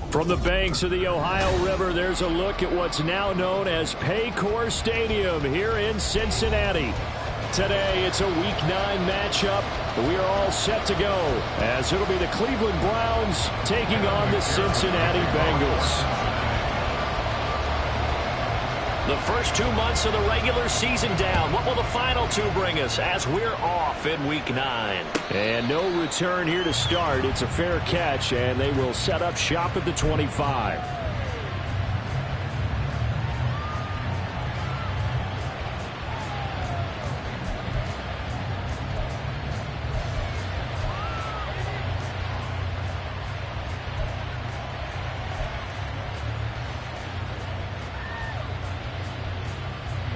From the banks of the Ohio River, there's a look at what's now known as Paycor Stadium here in Cincinnati. Today, it's a Week 9 matchup. We are all set to go, as it'll be the Cleveland Browns taking on the Cincinnati Bengals. The first 2 months of the regular season down. What will the final two bring us as we're off in Week 9? And no return here to start. It's a fair catch, and they will set up shop at the 25.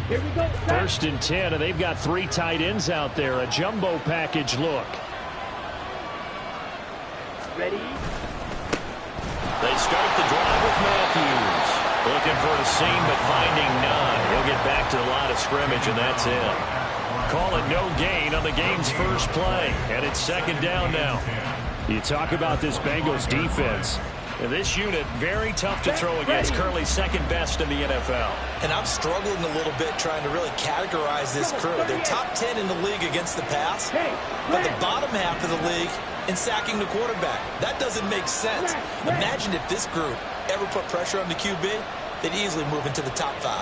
Here we go. First and 10, and they've got 3 tight ends out there. A jumbo package look. Ready? They start the drive with Matthews. Looking for a seam, but finding none. He'll get back to the line of scrimmage, and that's it. Call it no gain on the game's first play, and it's second down now. You talk about this Bengals defense. This unit, very tough to throw against, currently second best in the NFL. And I'm struggling a little bit trying to really categorize this crew. They're top 10 in the league against the pass, but the bottom half of the league in sacking the quarterback. That doesn't make sense. Imagine if this group ever put pressure on the QB, they'd easily move into the top 5.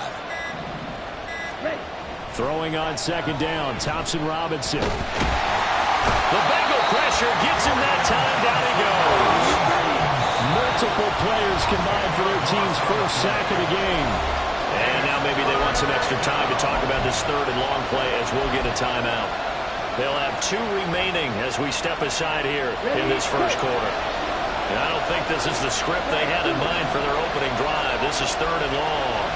Throwing on second down, Thompson Robinson. The Bengal pressure gets him that time. Down he goes. Multiple players combined for their team's first sack of the game. And now maybe they want some extra time to talk about this third and long play as we'll get a timeout. They'll have 2 remaining as we step aside here in this first quarter. And I don't think this is the script they had in mind for their opening drive. This is third and long.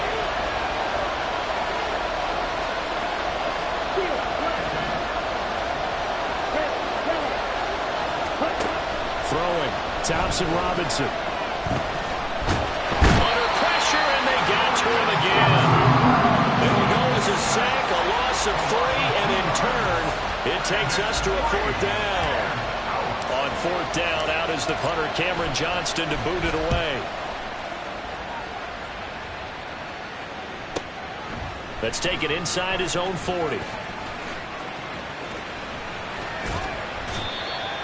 Throwing, Thompson Robinson. Under pressure, and they got to him again. There we go as a sack, a loss of 3, and in turn, it takes us to a 4th down. On 4th down, out is the punter, Cameron Johnston, to boot it away. Let's take it inside his own 40.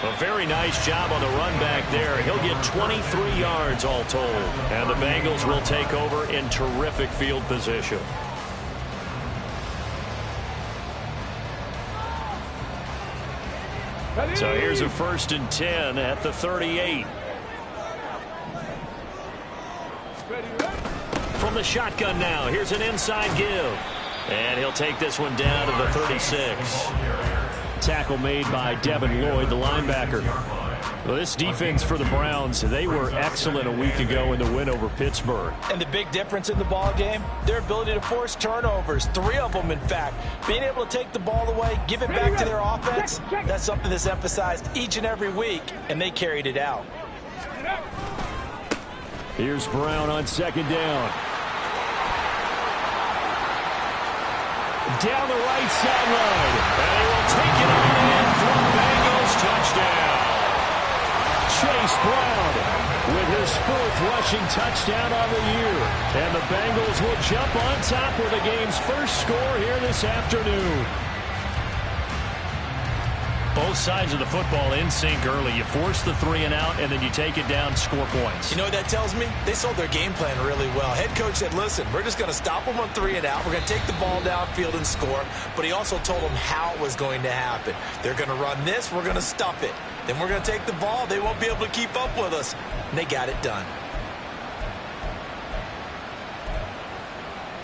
A very nice job on the run back there. He'll get 23 yards all told. And the Bengals will take over in terrific field position. So here's a 1st and 10 at the 38. From the shotgun now, here's an inside give. And he'll take this one down to the 36. Tackle made by Devin Lloyd, the linebacker. Well, this defense for the Browns, they were excellent a week ago in the win over Pittsburgh. And the big difference in the ball game, their ability to force turnovers, 3 of them, in fact. Being able to take the ball away, give it back to their offense, that's something that's emphasized each and every week, and they carried it out. Here's Brown on second down. Down the right sideline. And he will take it on in for Bengals touchdown. Chase Brown with his 4th rushing touchdown on the year. And the Bengals will jump on top with the game's first score here this afternoon. Both sides of the football in sync early. You force the 3 and out, and then you take it down, score points. You know what that tells me? They sold their game plan really well. Head coach said, listen, we're just going to stop them on 3 and out. We're going to take the ball downfield and score. But he also told them how it was going to happen. They're going to run this. We're going to stuff it. Then we're going to take the ball. They won't be able to keep up with us. And they got it done.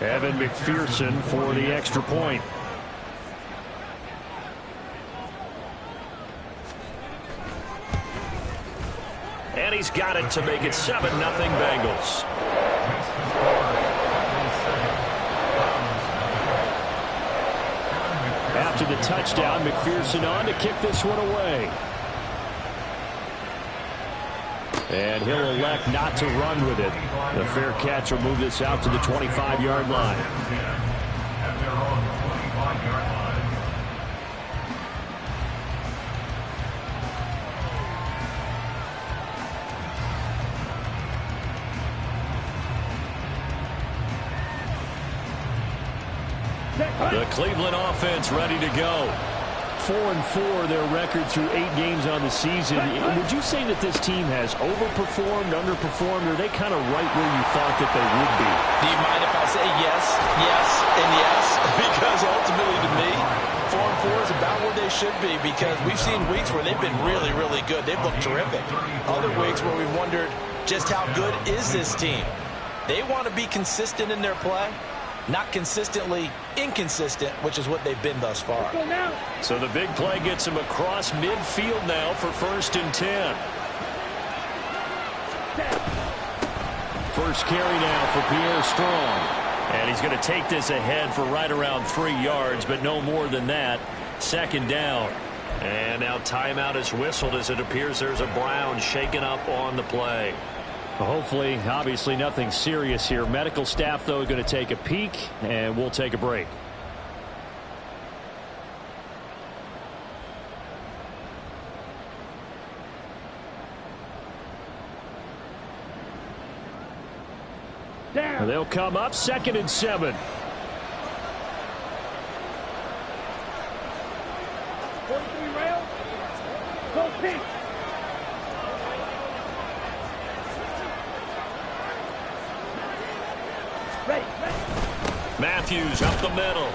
Evan McPherson for the extra point. And he's got it to make it 7-0 Bengals. After the touchdown, McPherson on to kick this one away. And he'll elect not to run with it. The fair catch will move this out to the 25-yard line. The Cleveland offense ready to go. 4-4 their record through 8 games on the season. Would you say that this team has overperformed, underperformed, or are they kind of right where you thought that they would be? Do you mind if I say yes, yes, and yes? Because ultimately to me, 4-4 is about where they should be, because we've seen weeks where they've been really, really good. They've looked terrific. Other weeks where we've wondered just how good is this team. They want to be consistent in their play. Not consistently inconsistent, which is what they've been thus far. So the big play gets him across midfield now for 1st and 10. First carry now for Pierre Strong. And he's going to take this ahead for right around 3 yards, but no more than that. 2nd down. And now timeout is whistled as it appears there's a Brown shaken up on the play. Hopefully, obviously nothing serious here. Medical staff, though, going to take a peek, and we'll take a break. They'll come up 2nd and 7. Go pink. Matthews up the middle.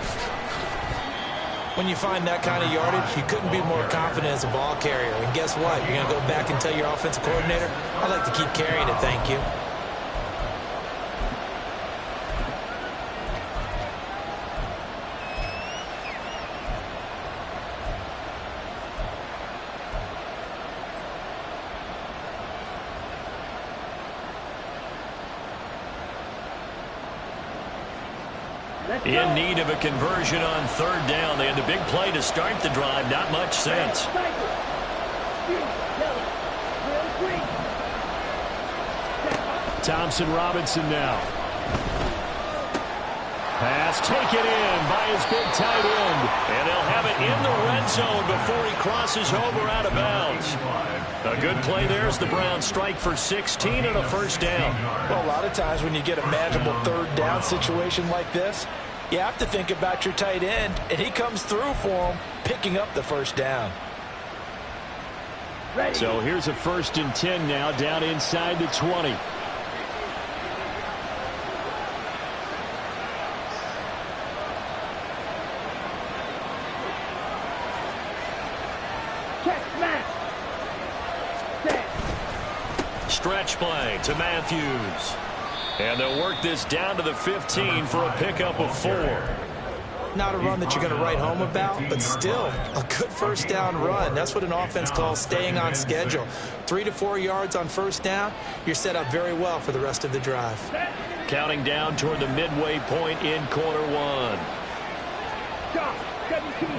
When you find that kind of yardage, you couldn't be more confident as a ball carrier. And guess what? You're going to go back and tell your offensive coordinator, I'd like to keep carrying it, thank you. In need of a conversion on 3rd down. They had the big play to start the drive. Not much sense. Thompson Robinson now. Pass taken in by his big tight end. And they'll have it in the red zone before he crosses over out of bounds. A good play there as the Browns strike for 16 and a 1st down. Well, a lot of times when you get a manageable 3rd down situation like this, you have to think about your tight end, and he comes through for him, picking up the 1st down. So here's a 1st and 10 now, down inside the 20. Stretch play to Matthews. And they'll work this down to the 15 for a pickup of 4. Not a run that you're going to write home about, but still a good 1st down run. That's what an offense calls staying on schedule. 3 to 4 yards on 1st down, you're set up very well for the rest of the drive. Counting down toward the midway point in quarter 1. 17.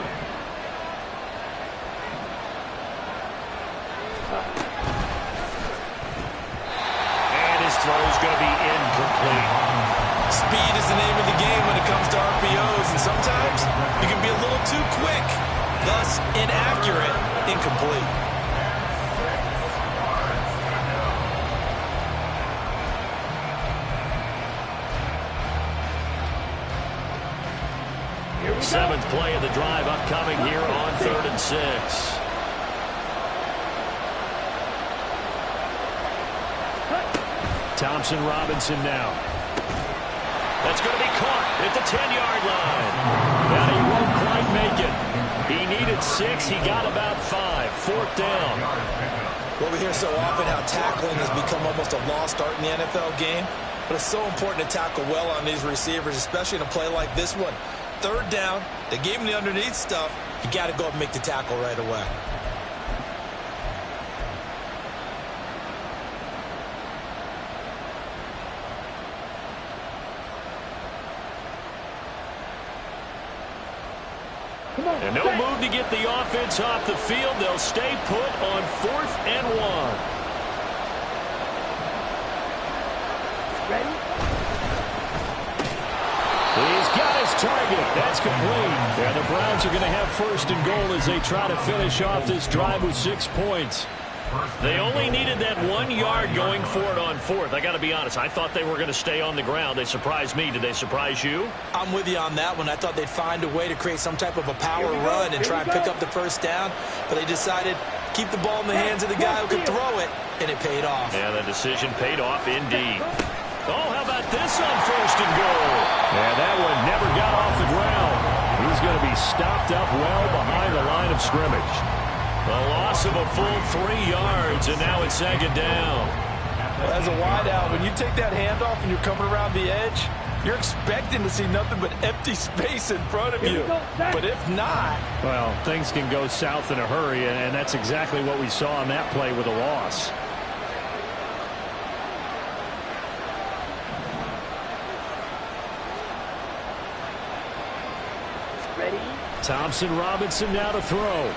Throw's going to be incomplete. Speed is the name of the game when it comes to RPOs, and sometimes you can be a little too quick, thus inaccurate, incomplete. Seventh play of the drive upcoming here on 3rd and 6. Thompson Robinson now. That's going to be caught at the 10-yard line. And he won't quite make it. He needed 6. He got about 5. 4th down. Well, we hear so often how tackling has become almost a lost art in the NFL game. But it's so important to tackle well on these receivers, especially in a play like this one. 3rd down, they gave him the underneath stuff. You got to go up and make the tackle right away. And no move to get the offense off the field. They'll stay put on 4th and 1. Ready? He's got his target. That's complete. And the Browns are going to have 1st and goal as they try to finish off this drive with 6 points. They only needed that 1 yard going for it on fourth. I got to be honest. I thought they were going to stay on the ground. They surprised me. Did they surprise you? I'm with you on that one. I thought they'd find a way to create some type of a power run and try and pick up the first down, but they decided to keep the ball in the hands of the guy who could throw it, and it paid off. Yeah, the decision paid off indeed. Oh, how about this on first and goal? Yeah, that one never got off the ground. He's going to be stopped up well behind the line of scrimmage. A loss of a full 3 yards, and now it's second down. Well, as a wideout, when you take that handoff and you're coming around the edge, you're expecting to see nothing but empty space in front of you. But if not... Well, things can go south in a hurry, and that's exactly what we saw on that play with a loss. Ready? Thompson Robinson now to throw.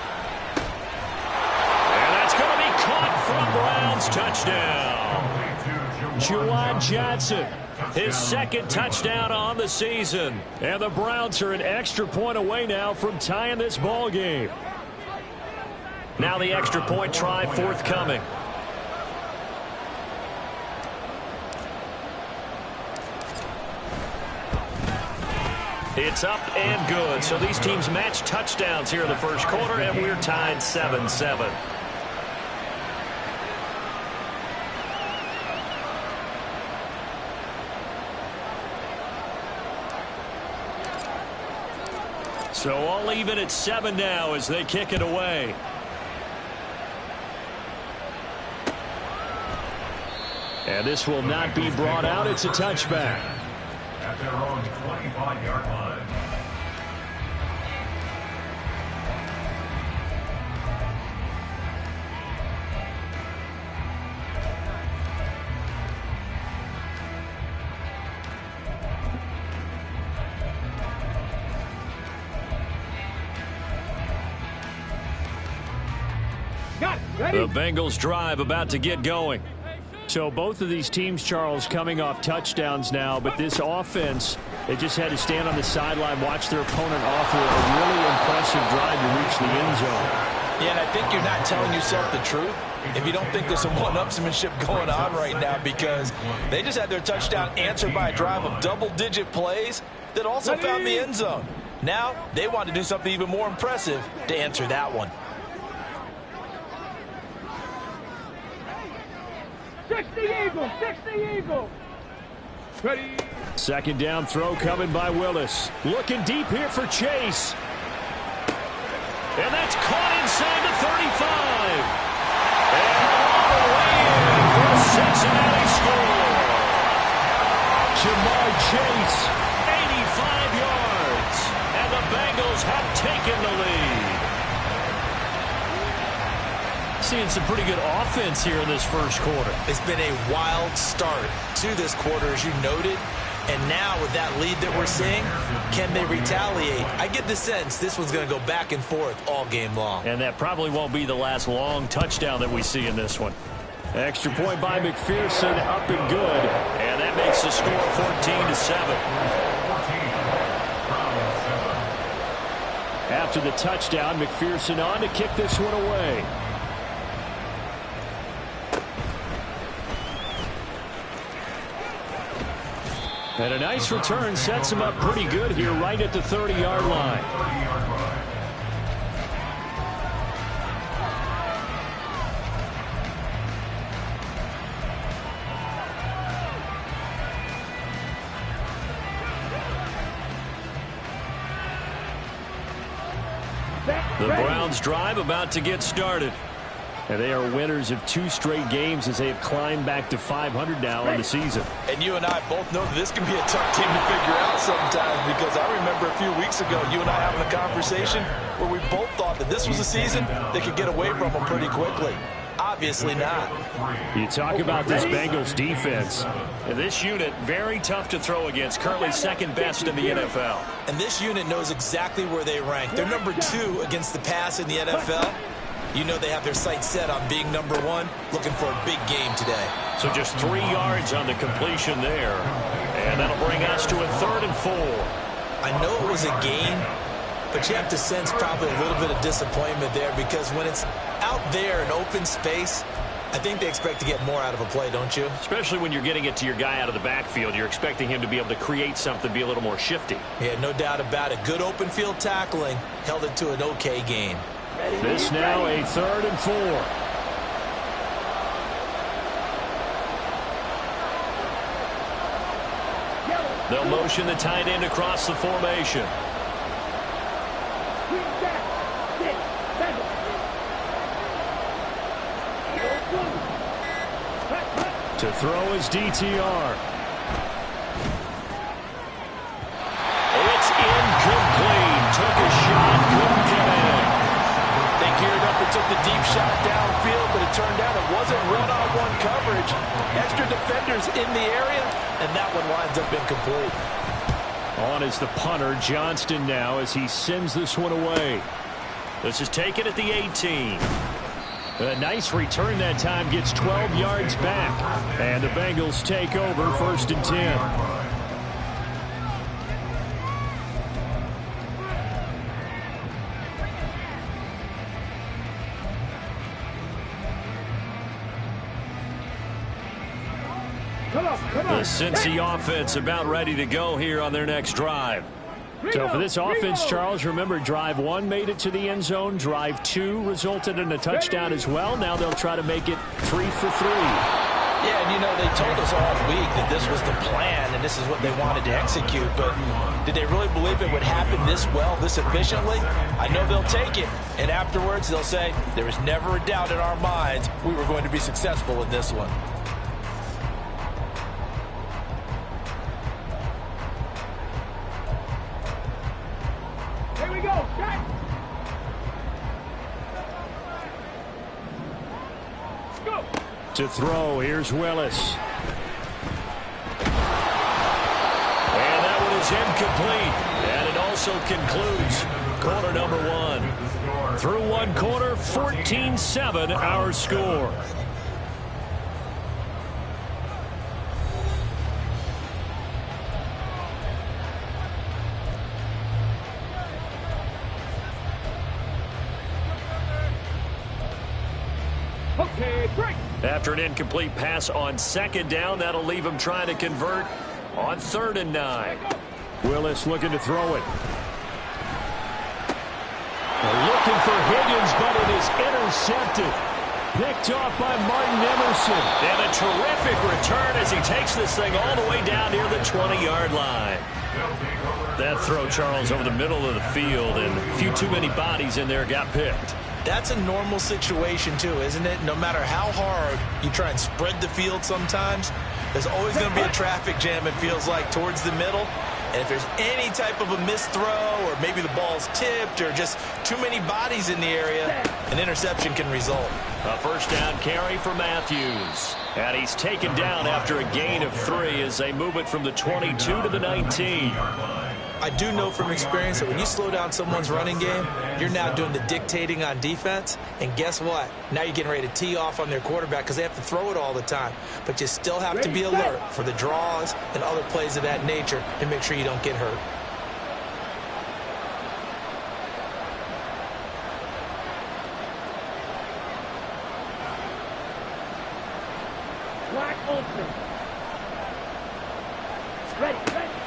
Caught from Browns, touchdown. Juwan Johnson, his second touchdown on the season. And the Browns are an extra point away now from tying this ball game. Now the extra point try forthcoming. It's up and good. So these teams match touchdowns here in the first quarter, and we're tied 7-7. So all even at 7 now as they kick it away. And this will not be brought out. It's a touchback. At their own 25-yard line. The Bengals drive about to get going. So both of these teams, Charles, coming off touchdowns now, but this offense, they just had to stand on the sideline, watch their opponent offer a really impressive drive to reach the end zone. Yeah, and I think you're not telling yourself the truth if you don't think there's some one-upsmanship going on right now, because they just had their touchdown answered by a drive of double-digit plays that also found the end zone. Now they want to do something even more impressive to answer that one. 60 Eagles, 60 Eagles. Ready. Second down throw coming by Willis. Looking deep here for Chase. And that's caught inside the 35. And all the way in for a Cincinnati score. Ja'Marr Chase, 85 yards. And the Bengals have taken the lead. Seeing some pretty good offense here in this first quarter. It's been a wild start to this quarter, as you noted. And now with that lead that we're seeing, can they retaliate? I get the sense this one's going to go back and forth all game long. And that probably won't be the last long touchdown that we see in this one. Extra point by McPherson, up and good. And that makes the score 14-7. After the touchdown, McPherson on to kick this one away. And a nice return sets him up pretty good here right at the 30-yard line. The Browns drive about to get started. And they are winners of 2 straight games as they have climbed back to 500 now in the season. And you and I both know that this can be a tough team to figure out sometimes, because I remember a few weeks ago you and I having a conversation where we both thought that this was a season that could get away from them pretty quickly. Obviously not. You talk about this Bengals defense. And this unit, very tough to throw against, currently second best in the NFL. And this unit knows exactly where they rank. They're number 2 against the pass in the NFL. You know they have their sights set on being number 1, looking for a big game today. So just 3 yards on the completion there. And that'll bring us to a 3rd and 4. I know it was a gain, but you have to sense probably a little bit of disappointment there, because when it's out there in open space, I think they expect to get more out of a play, don't you? Especially when you're getting it to your guy out of the backfield. You're expecting him to be able to create something, be a little more shifty. Yeah, no doubt about it. Good open field tackling held it to an okay gain. This now a 3rd and 4. They'll motion the tight end across the formation. To throw is DTR. It's incomplete. Took a shot, couldn't connect. They geared up and took the deep shot downfield, but it turned out it wasn't one-on-one coverage. Extra defenders in the area, and that one winds up incomplete. On is the punter, Johnston, now as he sends this one away. This is taken at the 18. A nice return that time, gets 12 yards back. And the Bengals take over 1st and 10. The Cincy offense about ready to go here on their next drive. So for this offense, Charles, remember, drive 1 made it to the end zone. Drive 2 resulted in a touchdown as well. Now they'll try to make it 3 for 3. Yeah, and you know, they told us all week that this was the plan and this is what they wanted to execute. But did they really believe it would happen this well, this efficiently? I know they'll take it. And afterwards, they'll say, there was never a doubt in our minds we were going to be successful in this one. To throw, here's Willis. And that one is incomplete. And it also concludes quarter number 1. Through 1 quarter, 14-7 our score. After an incomplete pass on 2nd down, that'll leave him trying to convert on 3rd and 9. Willis looking to throw it. They're looking for Higgins, but it is intercepted. Picked off by Martin Emerson. And a terrific return as he takes this thing all the way down near the 20-yard line. That throw, Charles, over the middle of the field, and a few too many bodies in there got picked. That's a normal situation, too, isn't it? No matter how hard you try and spread the field sometimes, there's always going to be a traffic jam, it feels like, towards the middle. And if there's any type of a missed throw or maybe the ball's tipped or just too many bodies in the area, an interception can result. A 1st down carry for Matthews. And he's taken down after a gain of 3 as they move it from the 22 to the 19. I do know from experience that when you slow down someone's running game, you're now doing the dictating on defense. And guess what? Now you're getting ready to tee off on their quarterback because they have to throw it all the time. But you still have to be alert for the draws and other plays of that nature and make sure you don't get hurt.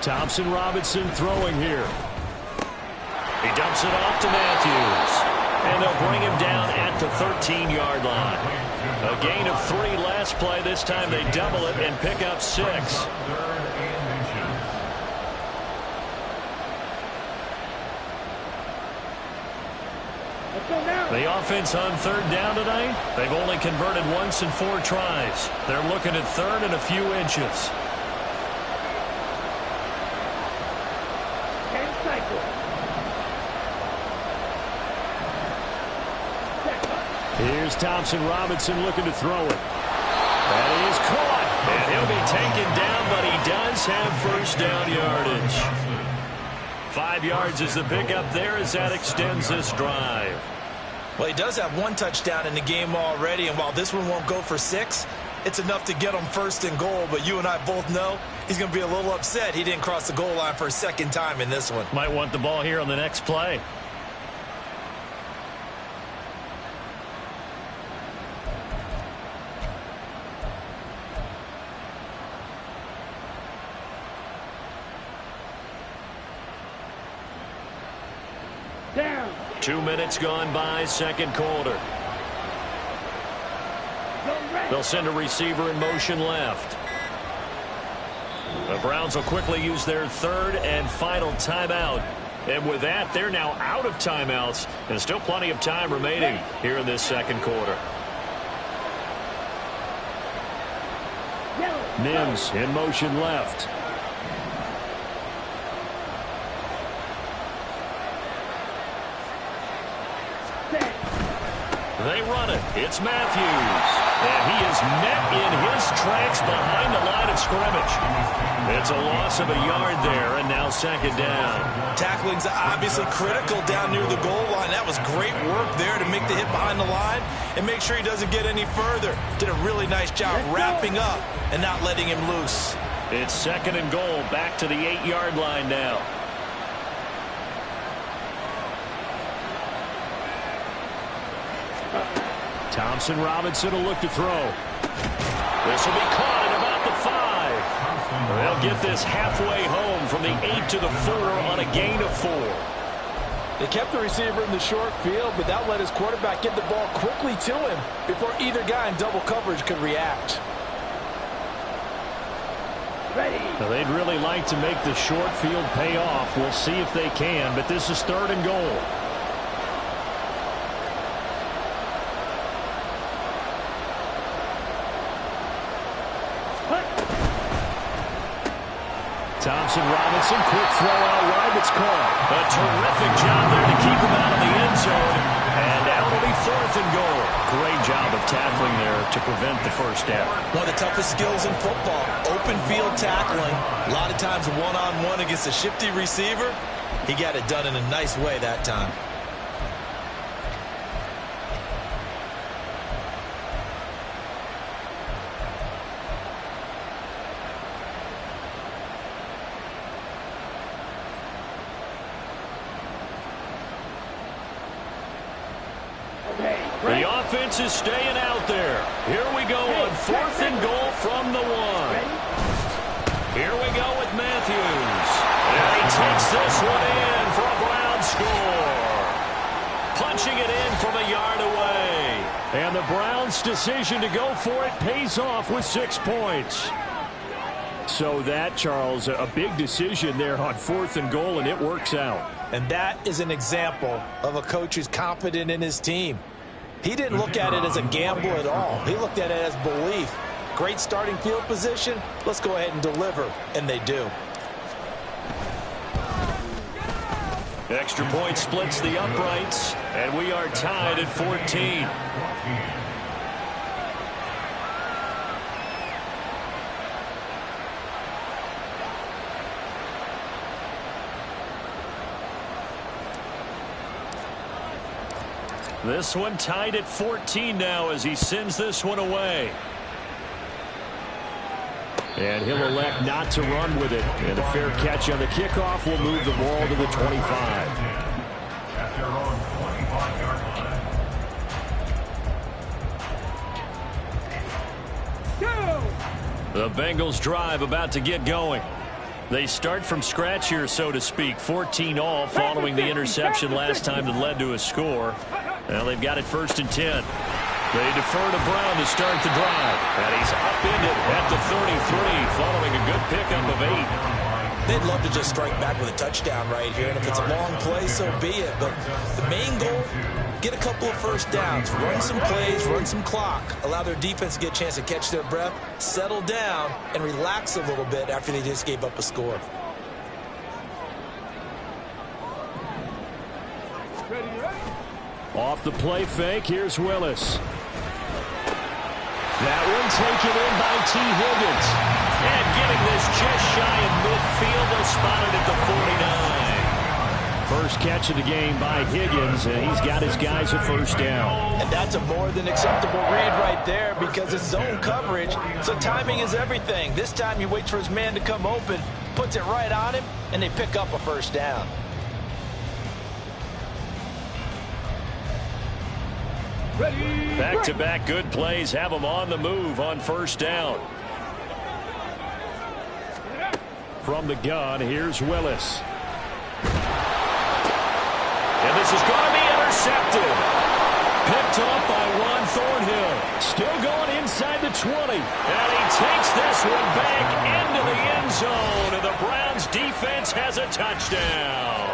Thompson Robinson throwing here. He dumps it off to Matthews. And they'll bring him down at the 13-yard line. A gain of 3 last play. This time they double it and pick up 6. The offense on 3rd down tonight, they've only converted once in 4 tries. They're looking at 3rd and a few inches. Here's Thompson Robinson looking to throw it. And he is caught. And he'll be taken down, but he does have 1st down yardage. 5 yards is the pickup there as that extends this drive. Well, he does have 1 touchdown in the game already, and while this one won't go for 6, it's enough to get him 1st and goal. But you and I both know he's going to be a little upset he didn't cross the goal line for a 2nd time in this one. Might want the ball here on the next play. Down. 2 minutes gone by, second quarter. They'll send a receiver in motion left. The Browns will quickly use their third and final timeout. And with that, they're now out of timeouts. And still plenty of time remaining here in this second quarter. Mims in motion left. They run it. It's Matthews. And he is met in his tracks behind the line of scrimmage. It's a loss of a yard there, and now second down. Tackling's obviously critical down near the goal line. That was great work there to make the hit behind the line and make sure he doesn't get any further. Did a really nice job wrapping up and not letting him loose. It's second and goal, back to the 8-yard line now. Thompson Robinson will look to throw. This will be caught at about the 5. They'll get this halfway home from the 8 to the 4 on a gain of 4. They kept the receiver in the short field, but that let his quarterback get the ball quickly to him before either guy in double coverage could react. Now, they'd really like to make the short field pay off. We'll see if they can, but this is third and goal. Thompson Robinson, quick throw out wide, that's caught. A terrific job there to keep him out of the end zone. And now it'll be fourth and goal. Great job of tackling there to prevent the first down. One of the toughest skills in football, open field tackling. A lot of times one-on-one against a shifty receiver. He got it done in a nice way that time. The offense is staying out there. Here we go on fourth and goal from the 1. Here we go with Matthews. And he takes this one in for a Brown score. Punching it in from a yard away. And the Browns' decision to go for it pays off with 6 points. So that, Charles, a big decision there on fourth and goal, and it works out. And that is an example of a coach who's confident in his team. He didn't look at it as a gamble at all. He looked at it as belief. Great starting field position. Let's go ahead and deliver. And they do. Extra point splits the uprights, and we are tied at 14. This one tied at 14 now as he sends this one away. And he'll elect not to run with it. And a fair catch on the kickoff will move the ball to the 25. At their own 25-yard line. The Bengals drive about to get going. They start from scratch here, so to speak. 14-all following the interception last time that led to a score. Well, they've got it first and 10. They defer to Brown to start the drive. And he's upended at the 33 following a good pickup of 8. They'd love to just strike back with a touchdown right here. And if it's a long play, so be it. But the main goal, get a couple of first downs. Run some plays, run some clock. Allow their defense to get a chance to catch their breath, settle down, and relax a little bit after they just gave up a score. Off the play fake, here's Willis. That one taken in by T. Higgins. And getting this just shy of midfield, they'll spot it at the 49. First catch of the game by Higgins, and he's got his guys a first down. And that's a more than acceptable read right there because it's zone coverage, so timing is everything. This time he waits for his man to come open, puts it right on him, and they pick up a first down. Back-to-back good plays have them on the move on first down. From the gun, here's Willis. And this is going to be intercepted. Picked off by Juan Thornhill. Still going inside the 20. And he takes this one back into the end zone. And the Browns defense has a touchdown.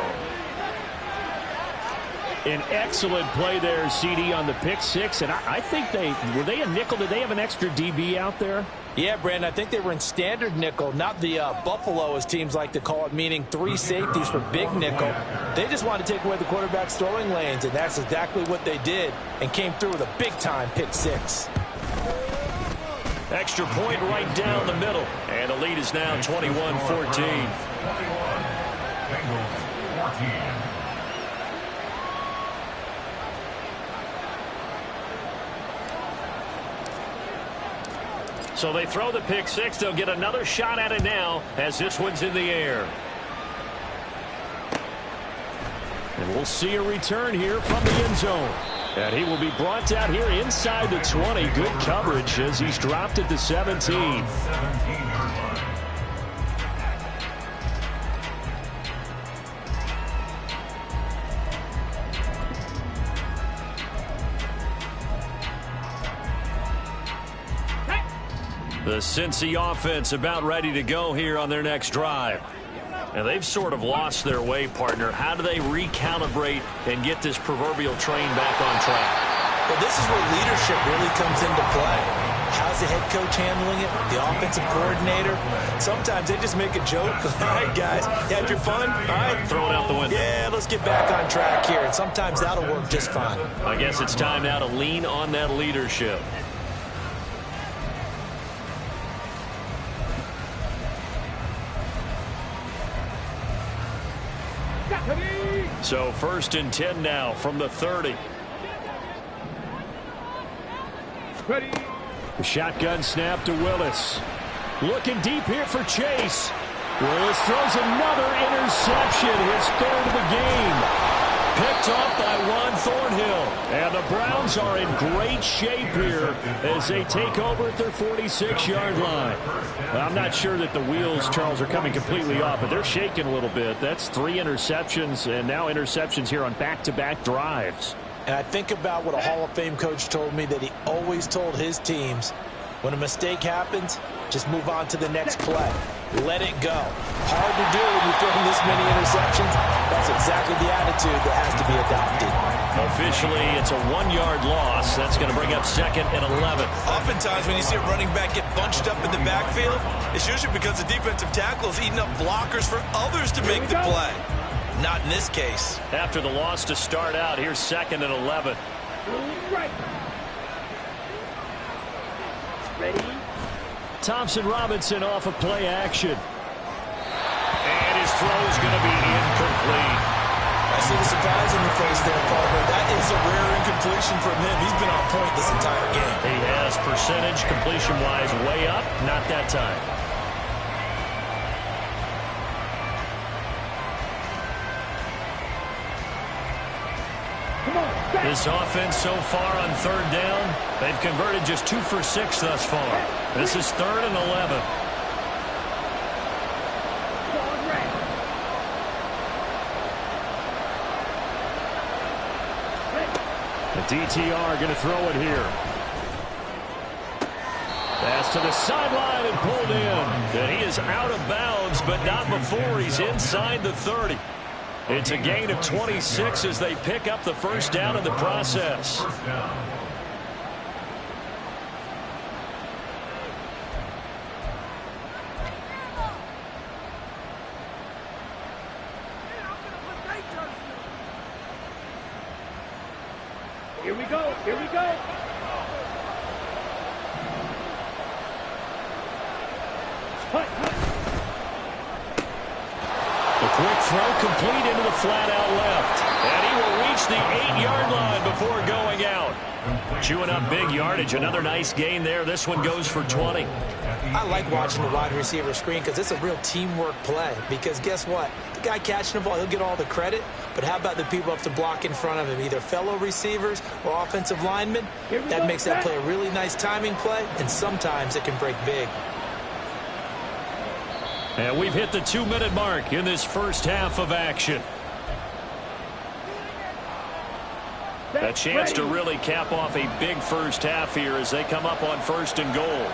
An excellent play there, CD, on the pick six. And I think were they a nickel? Did they have an extra DB out there? Yeah, Brandon, I think they were in standard nickel, not the Buffalo, as teams like to call it, meaning 3 safeties for big nickel. They just wanted to take away the quarterback's throwing lanes, and that's exactly what they did, and came through with a big-time pick six. Extra point right down the middle, and the lead is now 21-14. 21, Bengals 14. So they throw the pick six. They'll get another shot at it now as this one's in the air. And we'll see a return here from the end zone. And he will be brought down here inside the 20. Good coverage as he's dropped at the 17. The Cincy offense about ready to go here on their next drive. And they've sort of lost their way, partner. How do they recalibrate and get this proverbial train back on track? Well, this is where leadership really comes into play. How's the head coach handling it? The offensive coordinator? Sometimes they just make a joke. All right, guys, you had your fun? All right. Throw it out the window. Yeah, let's get back on track here. And sometimes that'll work just fine. I guess it's time now to lean on that leadership. So 1st and 10 now from the 30. Ready. The shotgun snap to Willis. Looking deep here for Chase. Willis throws another interception, his 3rd of the game. Picked off by Juan Thornhill. And the Browns are in great shape here as they take over at their 46-yard line. I'm not sure that the wheels, Charles, are coming completely off, but they're shaking a little bit. That's 3 interceptions, and now interceptions here on back-to-back drives. And I think about what a Hall of Fame coach told me, that he always told his teams, when a mistake happens, just move on to the next play. Let it go. Hard to do when you throw this many interceptions. That's exactly the attitude that has to be adopted. Officially, it's a 1-yard loss. That's going to bring up 2nd and 11. Oftentimes when you see a running back get bunched up in the backfield, it's usually because the defensive tackle is eating up blockers for others to make the play. Not in this case. After the loss to start out, here's 2nd and 11. Right. Ready. Thompson Robinson off of play action. And his throw is going to be incomplete. I see the surprise in your face there, partner. That is a rare incompletion from him. He's been on point this entire game. He has percentage completion-wise way up. Not that time. This offense so far on 3rd down, they've converted just 2 for 6 thus far. This is 3rd and 11. The DTR going to throw it here. Pass to the sideline and pulled in. And he is out of bounds, but not before he's inside the 30. It's a gain of 26 as they pick up the 1st down in the process. Here we go. Here we go. The quick throw complete into the flat out left. And he will reach the 8-yard line before going out. Chewing up big yardage. Another nice gain there. This one goes for 20. I like watching the wide receiver screen because it's a real teamwork play. Because guess what? The guy catching the ball, he'll get all the credit. But how about the people up to block in front of him, either fellow receivers or offensive linemen? That makes that play a really nice timing play, and sometimes it can break big. And we've hit the 2-minute mark in this first half of action. A chance to really cap off a big first half here as they come up on 1st and goal.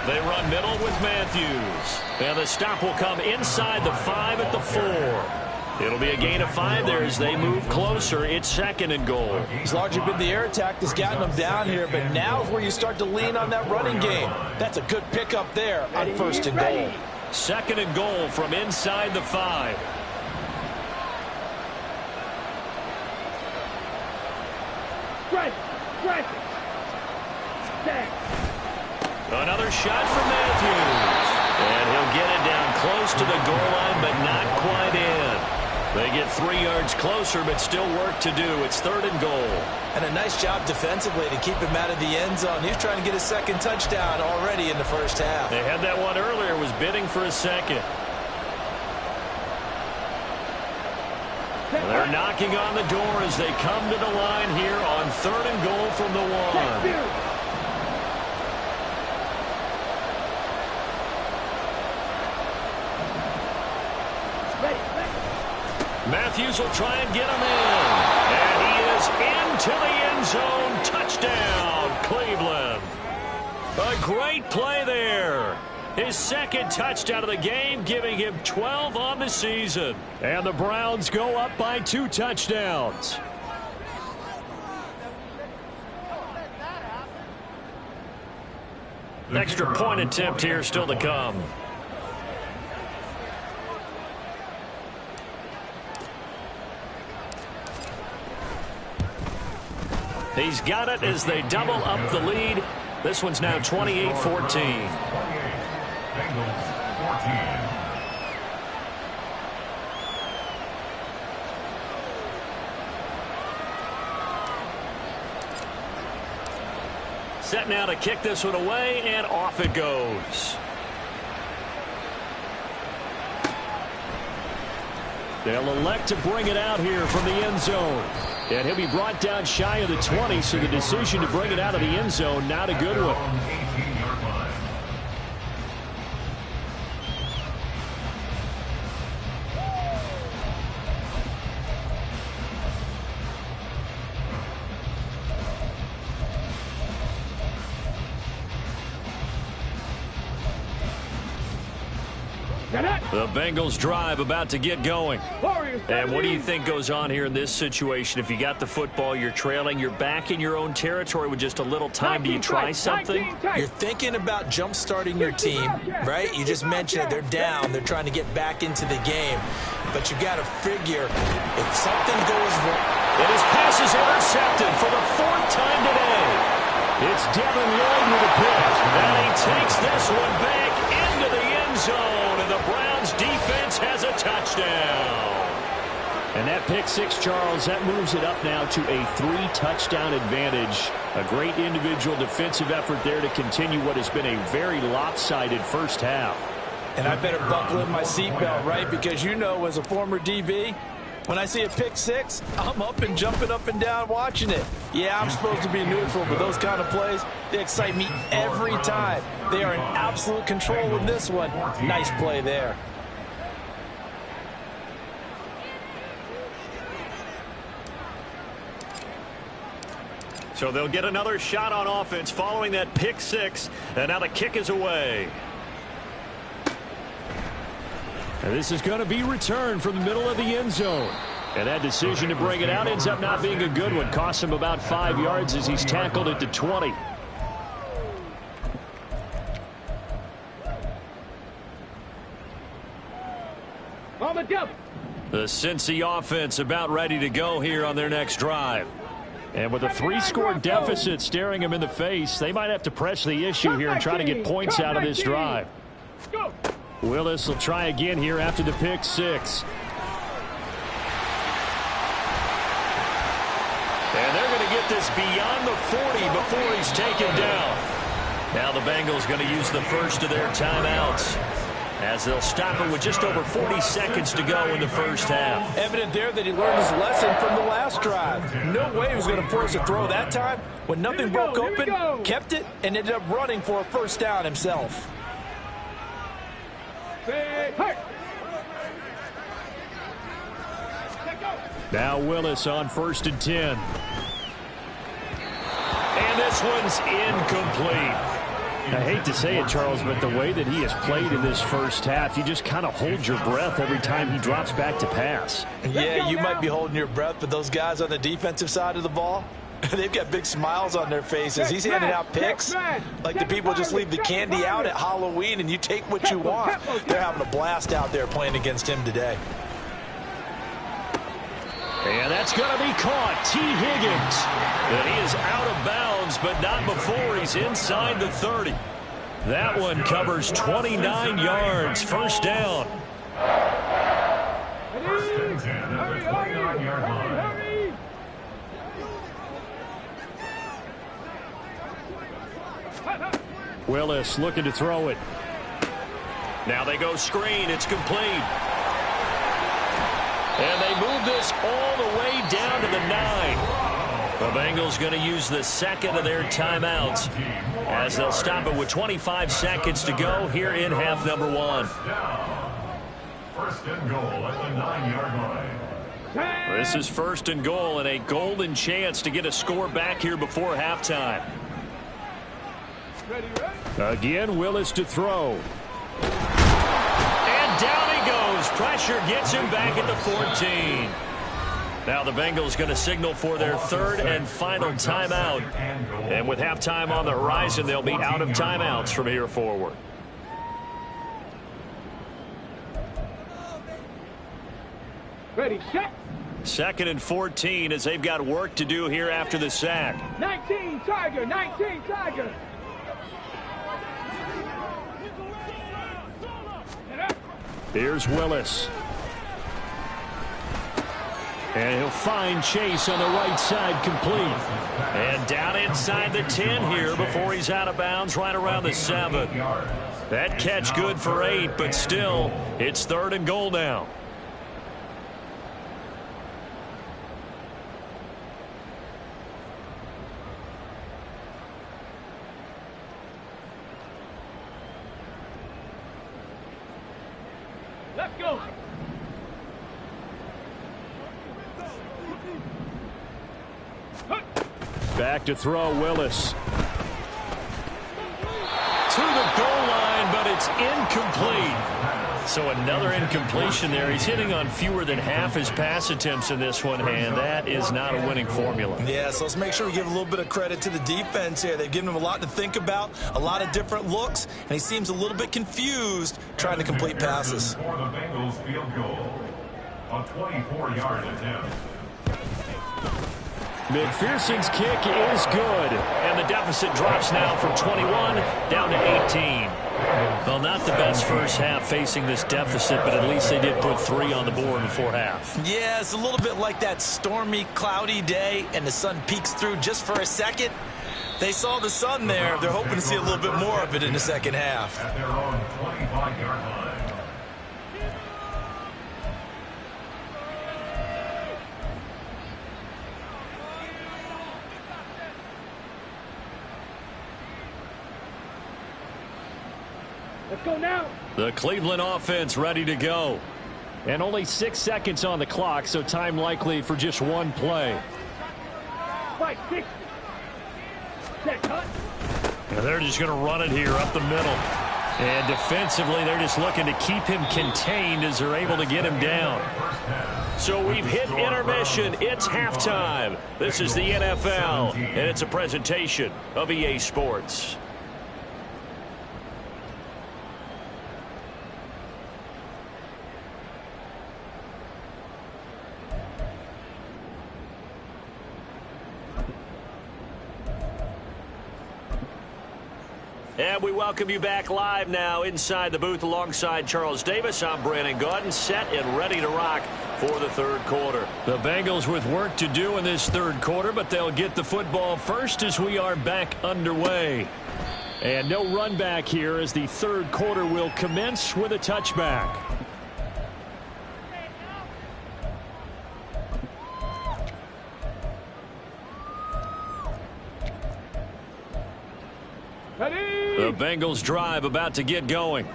They run middle with Matthews. And the stop will come inside the 5 at the 4. It'll be a gain of 5 there as they move closer. It's 2nd and goal. It's largely been the air attack that's gotten them down here, but now is where you start to lean on that running game. That's a good pickup there on 1st and goal. 2nd and goal from inside the 5. Right. Another shot for Matthews. And he'll get it down close to the goal line, but not quite in. They get 3 yards closer, but still work to do. It's 3rd and goal. And a nice job defensively to keep him out of the end zone. He's trying to get a 2nd touchdown already in the first half. They had that one earlier, was bidding for a 2nd. They're knocking on the door as they come to the line here on 3rd and goal from the 1. Matthews will try and get him in. And he is into the end zone. Touchdown, Cleveland. A great play there. His 2nd touchdown of the game, giving him 12 on the season. And the Browns go up by 2 touchdowns. Extra point attempt here still to come. He's got it as they double up the lead. This one's now 28-14. Bengals 14. Set now to kick this one away, and off it goes. They'll elect to bring it out here from the end zone. And he'll be brought down shy of the 20, so the decision to bring it out of the end zone, not a good one. The Bengals drive about to get going. And what do you think goes on here in this situation? If you got the football, you're trailing, you're back in your own territory with just a little time. Do you try something? You're thinking about jump-starting your team, right? You just mentioned it. They're down. They're trying to get back into the game. But you got to figure if something goes wrong. And his pass is intercepted for the 4th time today. It's Devin Lloyd with a pick. And he takes this one back into the end zone. And the Browns defense has a touchdown. And that pick 6, Charles, that moves it up now to a 3-touchdown advantage. A great individual defensive effort there to continue what has been a very lopsided first half. And I better buckle in my seatbelt, right? Because you know, as a former DB, when I see a pick 6, I'm up and jumping up and down watching it. Yeah, I'm supposed to be neutral, but those kind of plays, they excite me every time. They are in absolute control in this one. Nice play there. So they'll get another shot on offense following that pick 6. And now the kick is away. And this is going to be returned from the middle of the end zone. And that decision to bring it out ends up not being a good one. Costs him about 5 yards as he's tackled at the 20. On the double. The Cincy offense about ready to go here on their next drive. And with a 3-score deficit staring them in the face, they might have to press the issue here and try to get points out of this drive. Willis will try again here after the pick 6. And they're going to get this beyond the 40 before he's taken down. Now the Bengals going to use the first of their timeouts, as they'll stop it with just over 40 seconds to go in the first half. Evident there that he learned his lesson from the last drive. No way he was going to force a throw that time. When nothing broke open, kept it, and ended up running for a first down himself. Now Willis on 1st and 10. And this one's incomplete. I hate to say it, Charles, but the way that he has played in this first half, you just kind of hold your breath every time he drops back to pass. Yeah, you might be holding your breath, but those guys on the defensive side of the ball, they've got big smiles on their faces. He's handing out picks like the people just leave the candy out at Halloween and you take what you want. They're having a blast out there playing against him today. And that's going to be caught. T. Higgins. And he is out of bounds, but not before he's inside the 30. That one covers 29 yards. First down. First and 10 at the 29-yard line. Willis looking to throw it. Now they go screen. It's complete. And they move this all the way down to the 9. The Bengals going to use the second of their timeouts as they'll stop it with 25 seconds to go here in half number 1. First and goal at the 9-yard line. This is 1st and goal and a golden chance to get a score back here before halftime. Again, Willis to throw. And down he goes. Pressure gets him back at the 14. Now the Bengals going to signal for their third and final timeout. And with halftime on the horizon, they'll be out of timeouts from here forward. Ready, set. 2nd and 14 as they've got work to do here after the sack. 19 Tiger, 19 Tiger. Here's Willis. And he'll find Chase on the right side, complete. And down inside the 10 here before he's out of bounds, right around the 7. That catch good for 8, but still, it's 3rd and goal now. Let's go. Back to throw, Willis. To the goal line, but it's incomplete. So another incompletion there. He's hitting on fewer than half his pass attempts in this one, and that is not a winning formula. Yeah, so let's make sure we give a little bit of credit to the defense here. They've given him a lot to think about, a lot of different looks, and he seems a little bit confused trying to complete passes. For the Bengals field goal, a 24-yard attempt. McPherson's kick is good, and the deficit drops now from 21 down to 18. Well, not the best first half facing this deficit, but at least they did put 3 on the board before half. Yeah, it's a little bit like that stormy, cloudy day, and the sun peeks through just for a second. They saw the sun there. They're hoping to see a little bit more of it in the second half. At their own 25-yard line. Let's go now. The Cleveland offense ready to go. And only 6 seconds on the clock, so time likely for just one play. Fight, 6. Set, cut. And they're just going to run it here up the middle. And defensively, they're just looking to keep him contained as they're able to get him down. So we've hit intermission. It's halftime. This is the NFL, and it's a presentation of EA Sports. And we welcome you back live now inside the booth alongside Charles Davis. I'm Brandon Gaudin, set and ready to rock for the third quarter. The Bengals with work to do in this third quarter, but they'll get the football first as we are back underway. And no run back here as the third quarter will commence with a touchback. The Bengals drive about to get going.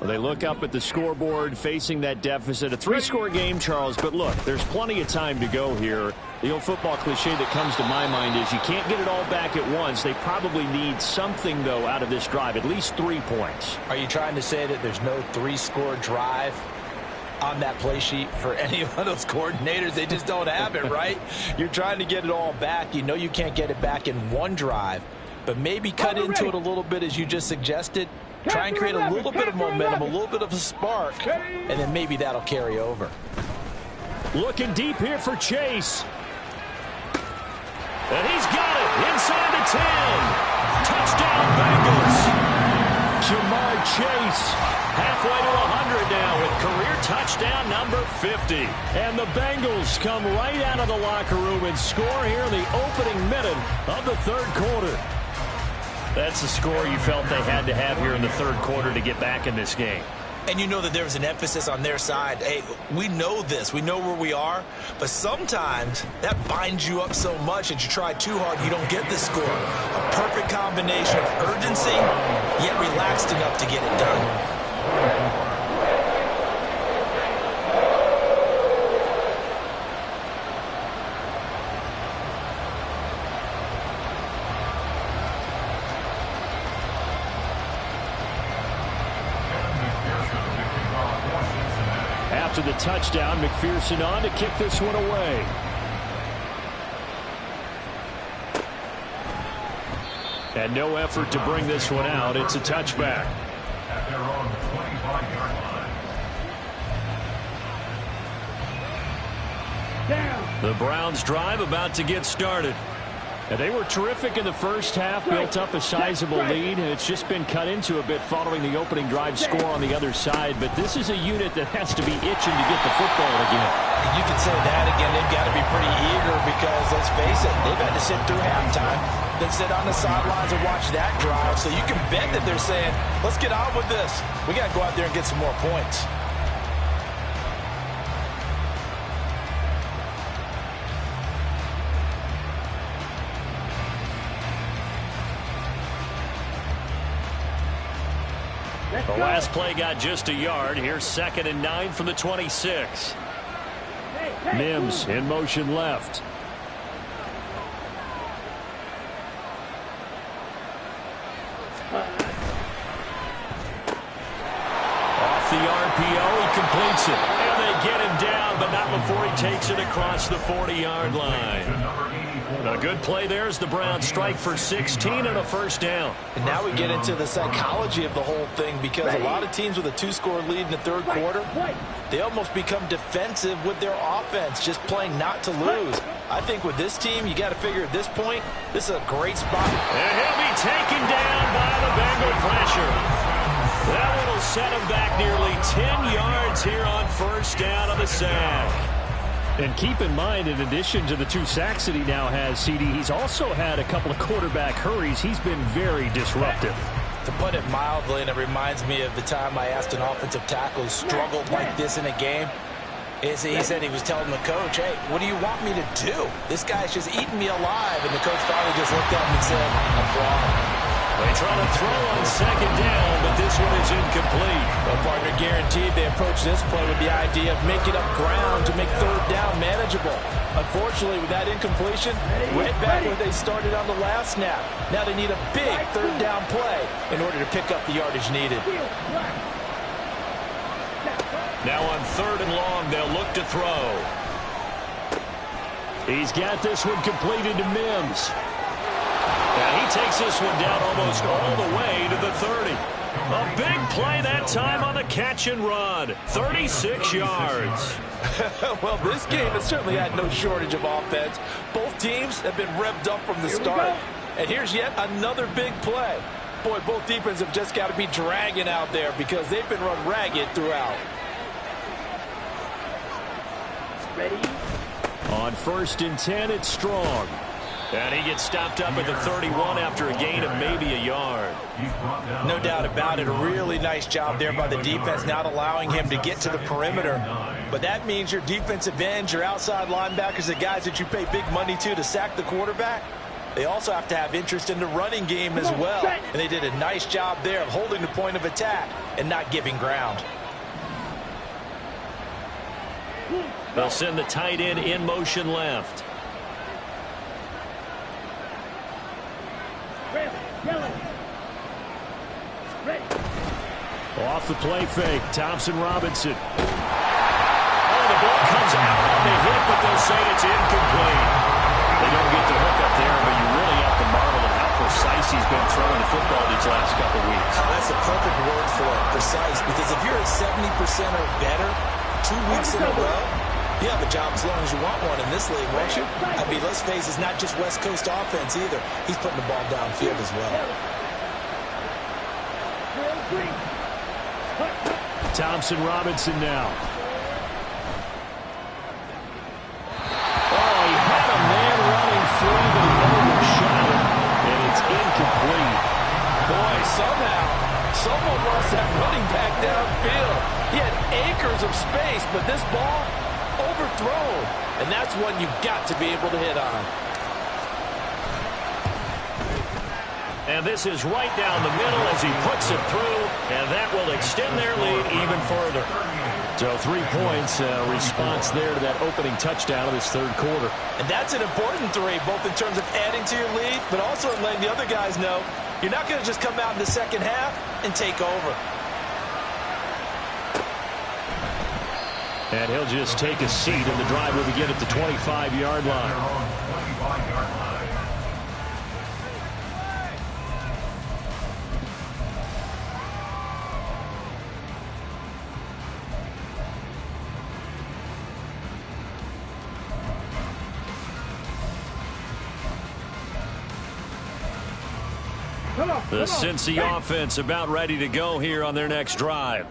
Well, they look up at the scoreboard facing that deficit. A 3-score game, Charles, but look, there's plenty of time to go here. The old football cliche that comes to my mind is you can't get it all back at once. They probably need something, though, out of this drive, at least 3 points. Are you trying to say that there's no 3-score drive on that play sheet for any one of those coordinators? They just don't have it, right? You're trying to get it all back. You know you can't get it back in one drive, but maybe cut into it a little bit as you just suggested. Try and create a little bit of momentum, a little bit of a spark, and then maybe that'll carry over. Looking deep here for Chase. And he's got it inside the 10. Touchdown, Bengals. Ja'Marr Chase halfway to 100 now with career touchdown number 50. And the Bengals come right out of the locker room and score here in the opening minute of the third quarter. That's the score you felt they had to have here in the third quarter to get back in this game. And you know that there was an emphasis on their side. Hey, we know this. We know where we are. But sometimes that binds you up so much that you try too hard, you don't get the score. A perfect combination of urgency, yet relaxed enough to get it done. After the touchdown, McPherson on to kick this one away. And no effort to bring this one out. It's a touchback. At their own 25-yard line. Down. The Browns drive about to get started. And they were terrific in the first half, built up a sizable lead, and it's just been cut into a bit following the opening drive score on the other side. But this is a unit that has to be itching to get the football again. You could say that again. They've got to be pretty eager because, let's face it, they've had to sit through halftime, then sit on the sidelines and watch that drive. So you can bet that they're saying, let's get on with this. We got to go out there and get some more points. The last play got just a yard. Here's 2nd and 9 from the 26. Mims in motion left. Off the RPO, he completes it. And they get him down, but not before he takes it across the 40-yard line. A good play there as the Browns strike for 16 and a first down. And now we get into the psychology of the whole thing, because a lot of teams with a 2-score lead in the third quarter, they almost become defensive with their offense, just playing not to lose. I think with this team, you got to figure at this point, this is a great spot. And he'll be taken down by the Bengal pressure. That one will set him back nearly 10 yards here on first down on the sack. And keep in mind, in addition to the 2 sacks that he now has, CD, he's also had a couple of quarterback hurries. He's been very disruptive. To put it mildly, and it reminds me of the time I asked an offensive tackle who struggled like this in a game, he said he was telling the coach, hey, what do you want me to do? This guy's just eating me alive. And the coach finally just looked at him and said, I'm wrong. They try to throw on 2nd down, but this one is incomplete. Well, partner, guaranteed they approach this play with the idea of making up ground to make 3rd down manageable. Unfortunately, with that incompletion, right back where they started on the last snap. Now they need a big 3rd down play in order to pick up the yardage needed. Now on 3rd and long, they'll look to throw. He's got this one completed to Mims. And he takes this one down almost all the way to the 30. A big play that time on the catch and run. 36 yards. Well, this game has certainly had no shortage of offense. Both teams have been revved up from the start. And here's yet another big play. Boy, both defenses have just got to be dragging out there because they've been run ragged throughout. Ready? On 1st and 10, it's Strong. And he gets stopped up at the 31 after a gain of maybe a yard. No doubt about it. A really nice job there by the defense, not allowing him to get to the perimeter. But that means your defensive ends, your outside linebackers, the guys that you pay big money to sack the quarterback, they also have to have interest in the running game as well. And they did a nice job there of holding the point of attack and not giving ground. They'll send the tight end in motion left. Off the play fake, Thompson Robinson. Oh, the ball comes out on the hit, but they'll say it's incomplete. They don't get the hook up there, but you really have to marvel at how precise he's been throwing the football these last couple weeks. Oh, that's a perfect word for it, precise, because if you're at 70% or better 2 weeks in a row, you have a job as long as you want one in this league, won't you? I mean, let's face it, it's not just West Coast offense either. He's putting the ball downfield as well. Thompson Robinson now. Oh, he had a man running free, but he overshot it, and it's incomplete. Boy, somehow, someone lost that running back downfield. He had acres of space, but this ball overthrown, and that's one you've got to be able to hit on. And this is right down the middle as he puts it through, and that will extend their lead even further. So 3 points, response there to that opening touchdown of this third quarter. And that's an important 3, both in terms of adding to your lead, but also in letting the other guys know you're not going to just come out in the second half and take over. And he'll just take a seat, and the drive will begin at the 25-yard line. The Cincy offense about ready to go here on their next drive.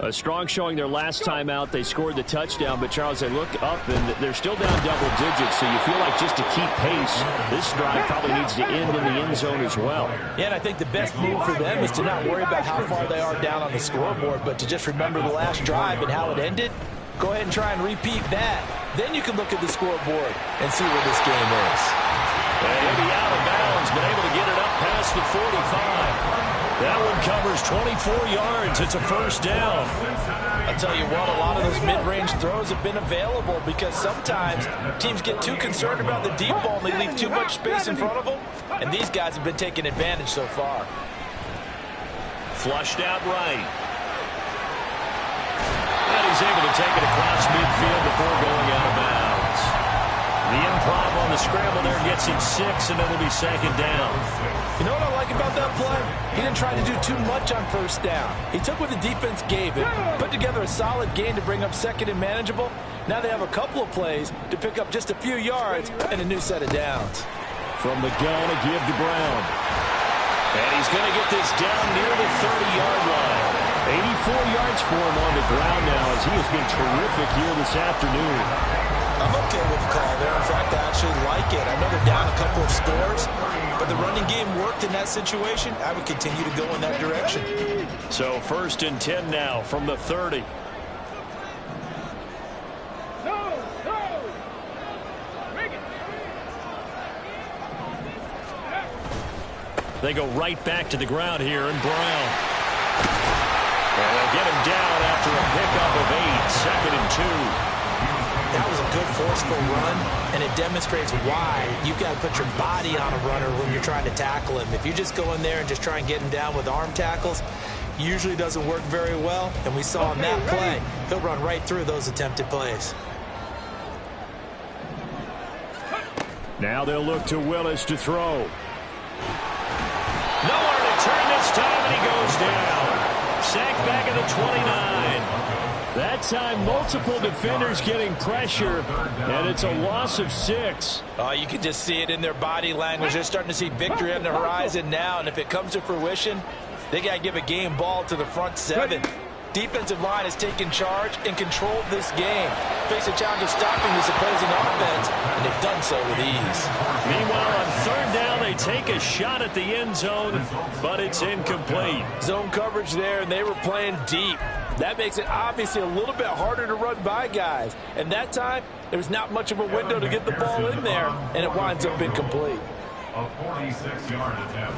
A strong showing their last time out. They scored the touchdown, but Charles, they look up and they're still down double digits, so you feel like just to keep pace, this drive probably needs to end in the end zone as well. Yeah, and I think the best move for them is to not worry about how far they are down on the scoreboard, but to just remember the last drive and how it ended. Go ahead and try and repeat that. Then you can look at the scoreboard and see where this game is. And he'll be out of bounds, but able to get it up past the 45. That one covers 24 yards. It's a first down. I'll tell you what, a lot of those mid-range throws have been available because sometimes teams get too concerned about the deep ball and they leave too much space in front of them. And these guys have been taking advantage so far. Flushed out right. And he's able to take it across midfield before going out of bounds. The improv on the scramble there gets him 6, and it'll be second down. You know what I like about that play? He didn't try to do too much on first down. He took what the defense gave him, put together a solid gain to bring up second and manageable. Now they have a couple of plays to pick up just a few yards and a new set of downs. From the gun, a give to Brown. And he's going to get this down near the 30-yard line. 84 yards for him on the ground now as he has been terrific here this afternoon. I'm okay with the call there. In fact, I actually like it. I know they're down a couple of scores, but the running game worked in that situation. I would continue to go in that direction. So 1st and 10 now from the 30. They go right back to the ground here, and Brown. And they'll get him down after a pickup of 8, 2nd and 2. That was a good forceful run, and it demonstrates why you've got to put your body on a runner when you're trying to tackle him. If you just go in there and just try and get him down with arm tackles, usually doesn't work very well, and we saw in that play, he'll run right through those attempted plays. Now they'll look to Willis to throw. Nowhere to turn this time, and he goes down. Sacked back at the 29. That time, multiple defenders getting pressure, and it's a loss of 6. You can just see it in their body language. They're starting to see victory on the horizon now, and if it comes to fruition, they got to give a game ball to the front 7. Defensive line has taken charge and controlled this game. Face a challenge of stopping this opposing offense, and they've done so with ease. Meanwhile, on 3rd down, they take a shot at the end zone, but it's incomplete. Zone coverage there, and they were playing deep. That makes it obviously a little bit harder to run by guys. And that time, there's not much of a window to get the ball in there, and it winds up incomplete. A 46-yard attempt.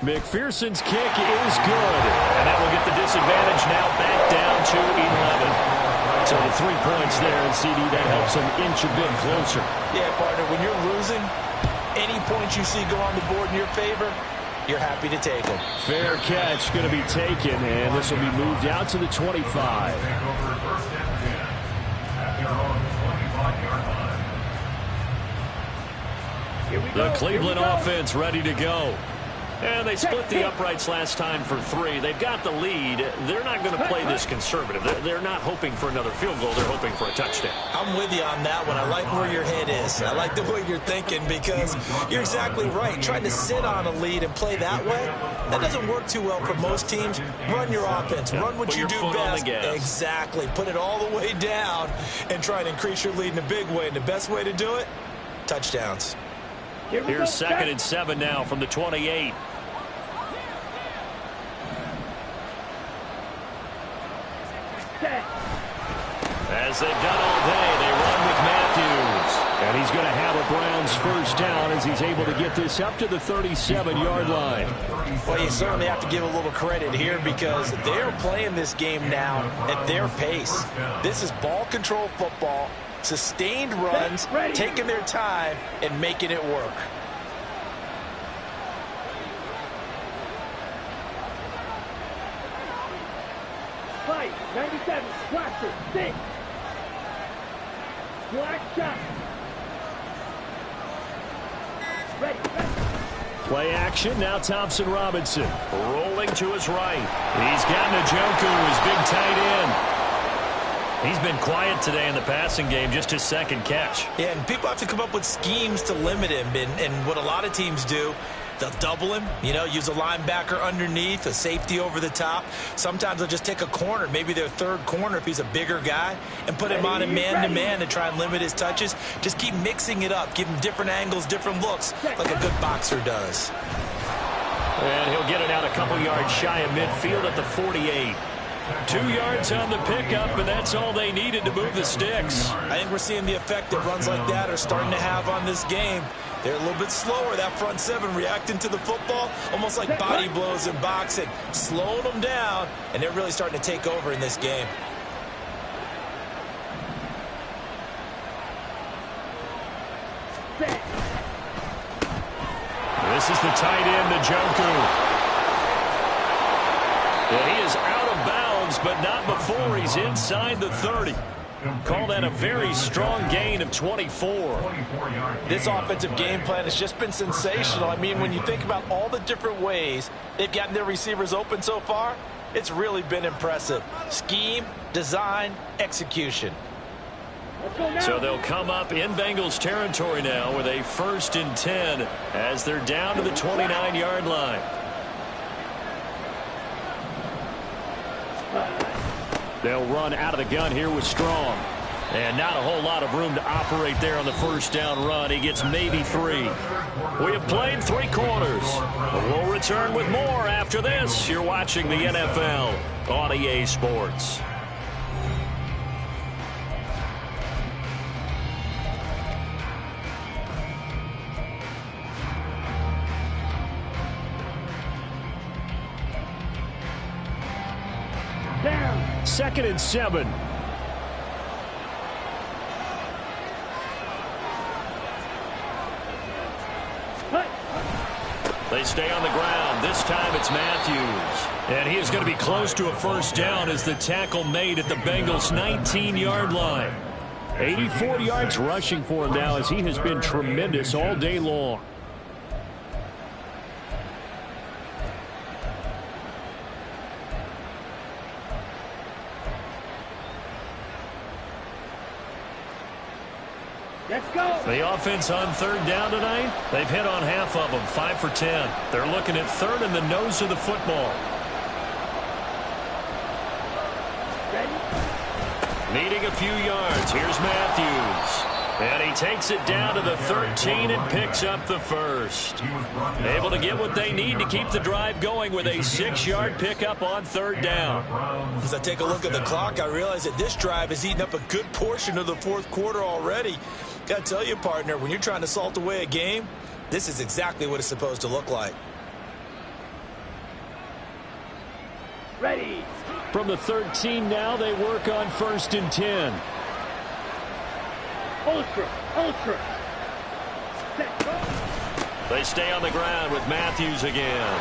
McPherson's kick is good. And that will get the disadvantage now back down to 11. So the 3 points there, and CD, that helps them inch a bit closer. Yeah, partner, when you're losing, any points you see go on the board in your favor, you're happy to take them. Fair catch going to be taken, and this will be moved out to the 25. The Cleveland offense ready to go. And they split the uprights last time for 3. They've got the lead. They're not going to play this conservative. They're not hoping for another field goal. They're hoping for a touchdown. I'm with you on that one. I like where your head is. I like the way you're thinking because you're exactly right. Trying to sit on a lead and play that way, that doesn't work too well for most teams. Run your offense. Run what you do best. Exactly. Put it all the way down and try and increase your lead in a big way. And the best way to do it, touchdowns. Here's 2nd and 7 now from the 28. As they've done all day, they run with Matthews. And he's going to have a Browns first down as he's able to get this up to the 37-yard line. Well, you certainly have to give a little credit here because they're playing this game now at their pace. This is ball control football, sustained runs, taking their time, and making it work. Fight, 97, Blaster, 6. Black shot. Ready. Play action, now Thompson Robinson. Rolling to his right. He's got Njoku, his big tight end. He's been quiet today in the passing game, just his 2nd catch. Yeah, and people have to come up with schemes to limit him. And what a lot of teams do, they'll double him, use a linebacker underneath, a safety over the top. Sometimes they'll just take a corner, maybe their 3rd corner if he's a bigger guy, and put him on a man-to-man to try and limit his touches. Just keep mixing it up, give him different angles, different looks, like a good boxer does. And he'll get it out a couple yards shy of midfield at the 48. 2 yards on the pickup, and that's all they needed to move the sticks. I think we're seeing the effect that runs like that are starting to have on this game. They're a little bit slower, that front 7 reacting to the football, almost like body blows in boxing, slowing them down, and they're really starting to take over in this game. This is the tight end, Njoku. And he is out of bounds, but not before he's inside the 30. Call that a very strong gain of 24. This offensive game plan has just been sensational. I mean, when you think about all the different ways they've gotten their receivers open so far, it's really been impressive. Scheme, design, execution. So they'll come up in Bengals territory now with a 1st and 10 as they're down to the 29-yard line. They'll run out of the gun here with Strong. And not a whole lot of room to operate there on the first down run. He gets maybe 3. We have played 3 quarters. We'll return with more after this. You're watching the NFL on EA Sports. Down. 2nd and 7. They stay on the ground. This time it's Matthews. And he is going to be close to a first down as the tackle made at the Bengals' 19-yard line. 84 yards rushing for him now as he has been tremendous all day long. Let's go. The offense on 3rd down tonight, they've hit on half of them, 5 for 10. They're looking at 3rd and the nose of the football. Ready? Needing a few yards. Here's Matthews. And he takes it down to the 13 and picks up the first. Able to get what they need to keep the drive going with a 6-yard pickup on third down. As I take a look at the clock, I realize that this drive has eaten up a good portion of the fourth quarter already. Got to tell you, partner, when you're trying to salt away a game, this is exactly what it's supposed to look like. Ready. From the 13 now, they work on 1st and 10. Ultra. Set, go. They stay on the ground with Matthews again.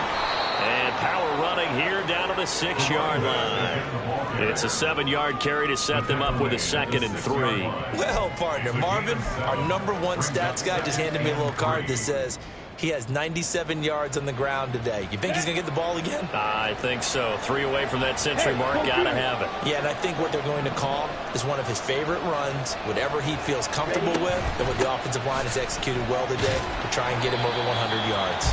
And power running here down to the 6-yard line. It's a 7-yard carry to set them up with a 2nd and 3. Well, partner, Marvin, our #1 stats guy, just handed me a little card that says he has 97 yards on the ground today. You think he's going to get the ball again? I think so. 3 away from that century mark. Got to have it. Yeah, and I think what they're going to call is one of his favorite runs, whatever he feels comfortable with, and what the offensive line has executed well today to try and get him over 100 yards.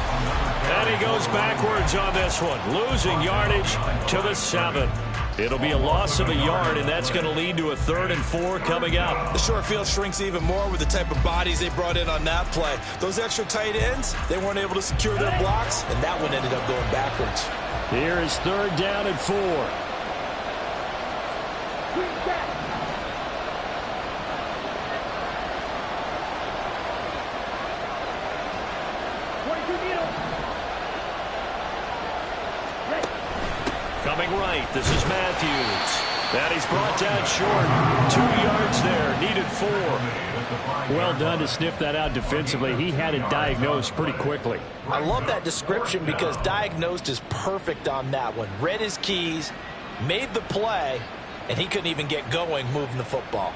And he goes backwards on this one, losing yardage to the 7. It'll be a loss of a yard, and that's going to lead to a 3rd and 4 coming up. The short field shrinks even more with the type of bodies they brought in on that play. Those extra tight ends, they weren't able to secure their blocks, and that one ended up going backwards. Here is 3rd down and 4. Quick back. Coming right, this is Matthews. And he's brought down short. 2 yards there, needed 4. Well done to sniff that out defensively. He had it diagnosed pretty quickly. I love that description because diagnosed is perfect on that one. Read his keys, made the play, and he couldn't even get going moving the football.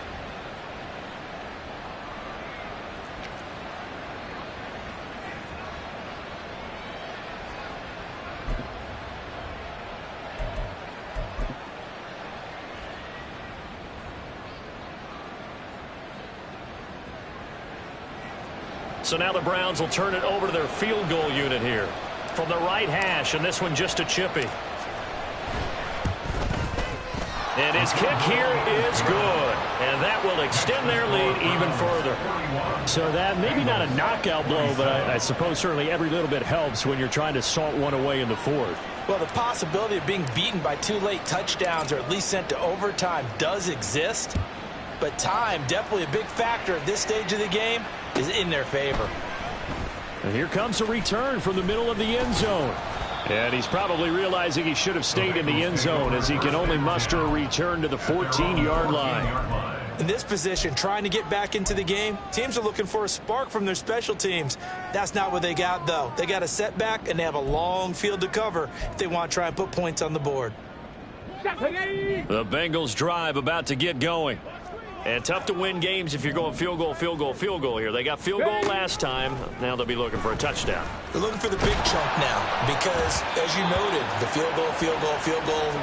So now the Browns will turn it over to their field goal unit here. From the right hash, and this one just a chippy. And his kick here is good. And that will extend their lead even further. So that, maybe not a knockout blow, but I suppose certainly every little bit helps when you're trying to salt one away in the 4th. Well, the possibility of being beaten by 2 late touchdowns or at least sent to overtime does exist. But time, definitely a big factor at this stage of the game, is in their favor. And here comes a return from the middle of the end zone. And he's probably realizing he should have stayed in the end zone as he can only muster a return to the 14-yard line. In this position, trying to get back into the game, teams are looking for a spark from their special teams. That's not what they got, though. They got a setback, and they have a long field to cover if they want to try and put points on the board. The Bengals drive about to get going. And tough to win games if you're going field goal, field goal, field goal here. They got field goal last time. Now they'll be looking for a touchdown. They're looking for the big chunk now because, as you noted, the field goal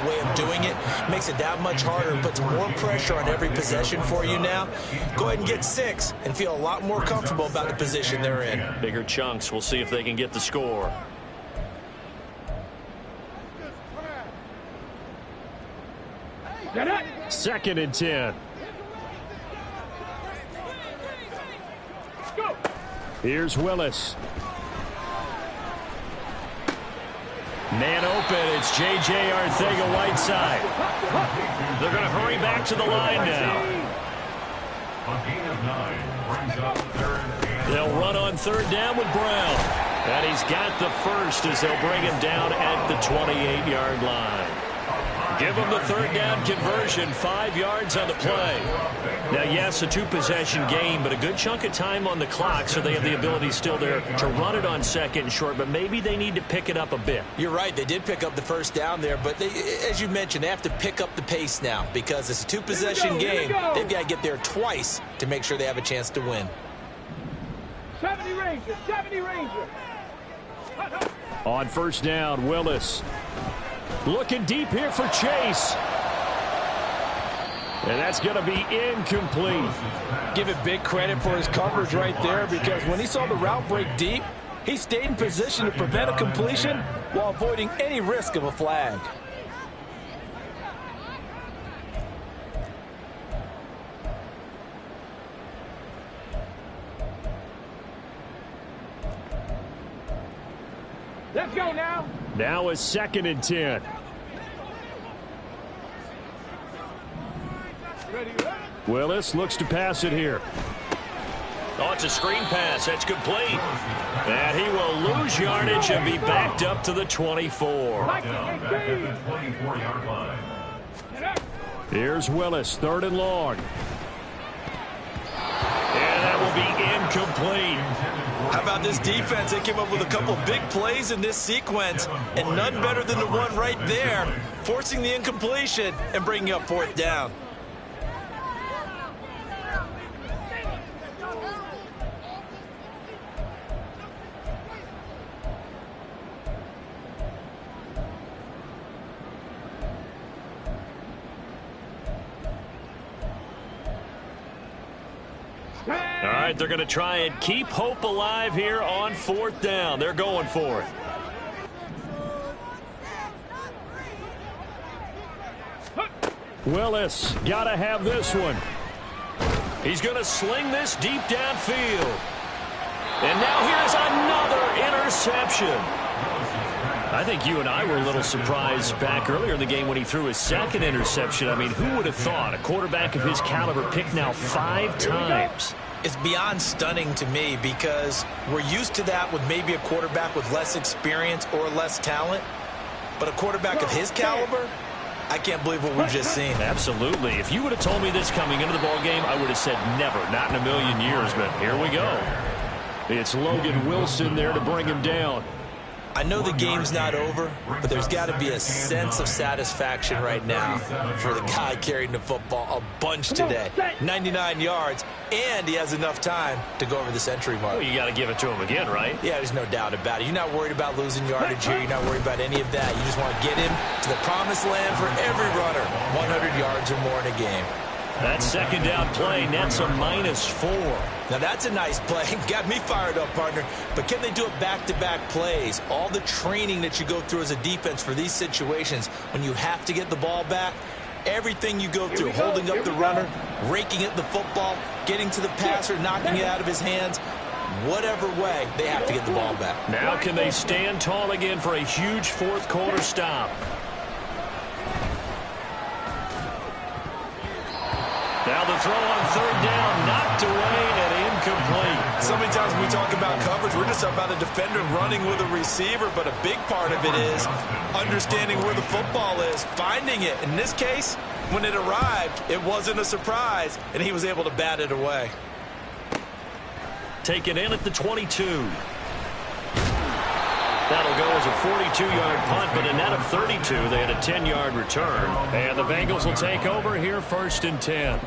way of doing it makes it that much harder, puts more pressure on every possession for you now. Go ahead and get 6 and feel a lot more comfortable about the position they're in. Bigger chunks. We'll see if they can get the score. Second and 10. Here's Willis. Man open. It's J.J. Arcega-Whiteside. They're going to hurry back to the line now. A gain of 9 brings up 3rd and They'll run on 3rd down with Brown. And he's got the first as they'll bring him down at the 28-yard line. Give them the 3rd down conversion, 5 yards on the play. Now, yes, a 2-possession game, but a good chunk of time on the clock, so they have the ability still there to run it on 2nd and short, but maybe they need to pick it up a bit. You're right. They did pick up the 1st down there, but they, as you mentioned, they have to pick up the pace now because it's a 2-possession game. They've got to get there twice to make sure they have a chance to win. 70 Rangers. On 1st down, Willis. Looking deep here for Chase. And that's going to be incomplete. Give it big credit for his coverage right there because when he saw the route break deep, he stayed in position to prevent a completion while avoiding any risk of a flag. Let's go now. Now a 2nd and 10. Ready. Willis looks to pass it here. Oh, it's a screen pass. That's complete. And he will lose yardage and be backed up to the 24. Down back at the 24-yard line. Here's Willis, 3rd and long. And that will be incomplete. How about this defense? They came up with a couple big plays in this sequence, and none better than the one right there, forcing the incompletion and bringing up 4th down. All right, they're going to try and keep hope alive here on 4th down. They're going for it. Willis, got to have this one. He's going to sling this deep downfield. And now here's another interception. I think you and I were a little surprised back earlier in the game when he threw his 2nd interception. I mean, who would have thought a quarterback of his caliber picked now 5 times? It's beyond stunning to me because we're used to that with maybe a quarterback with less experience or less talent. But a quarterback of his caliber, I can't believe what we've just seen. Absolutely. If you would have told me this coming into the ball game, I would have said never, not in a million years. But here we go. It's Logan Wilson there to bring him down. I know the game's not over, but there's got to be a sense of satisfaction right now for the guy carrying the football a bunch today. 99 yards, and he has enough time to go over the century mark. Well, you got to give it to him again, right? Yeah, there's no doubt about it. You're not worried about losing yardage here. You're not worried about any of that. You just want to get him to the promised land for every runner. 100 yards or more in a game. That 2nd down play nets a -4. Now that's a nice play. Got me fired up, partner. But can they do it back-to-back plays? All the training that you go through as a defense for these situations, when you have to get the ball back, everything you go through, holding up the runner, raking at the football, getting to the passer, knocking it out of his hands, whatever way, they have to get the ball back. Now can they stand tall again for a huge 4th quarter stop? Now the throw on 3rd down, knocked away and incomplete. So many times when we talk about coverage, we're just about a defender running with a receiver, but a big part of it is understanding where the football is, finding it. In this case, when it arrived, it wasn't a surprise, and he was able to bat it away. Taken in at the 22. That'll go as a 42-yard punt, but a net of 32. They had a 10-yard return. And the Bengals will take over here 1st and 10.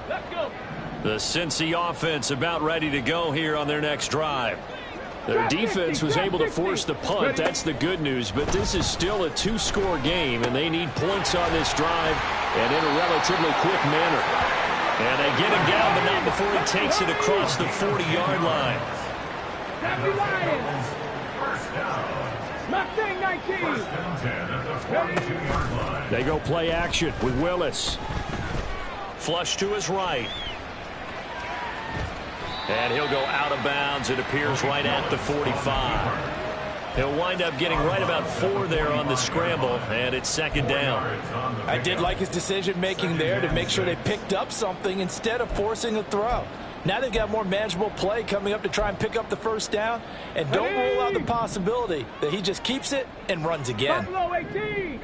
Let's go. The Cincy offense about ready to go here on their next drive. Their defense was able to force the punt. That's the good news. But this is still a 2-score game, and they need points on this drive and in a relatively quick manner. And they get him down, but not before he takes it across the 40-yard line. Happy Lions. Mustang 19. 1st and 10 at the 42-yard line. They go play action with Willis. Flush to his right. And he'll go out of bounds. It appears right at the 45. He'll wind up getting right about 4 there on the scramble, and it's 2nd down. I did like his decision-making there to make sure they picked up something instead of forcing a throw. Now they've got more manageable play coming up to try and pick up the 1st down, and don't rule out the possibility that he just keeps it and runs again. Buffalo 18.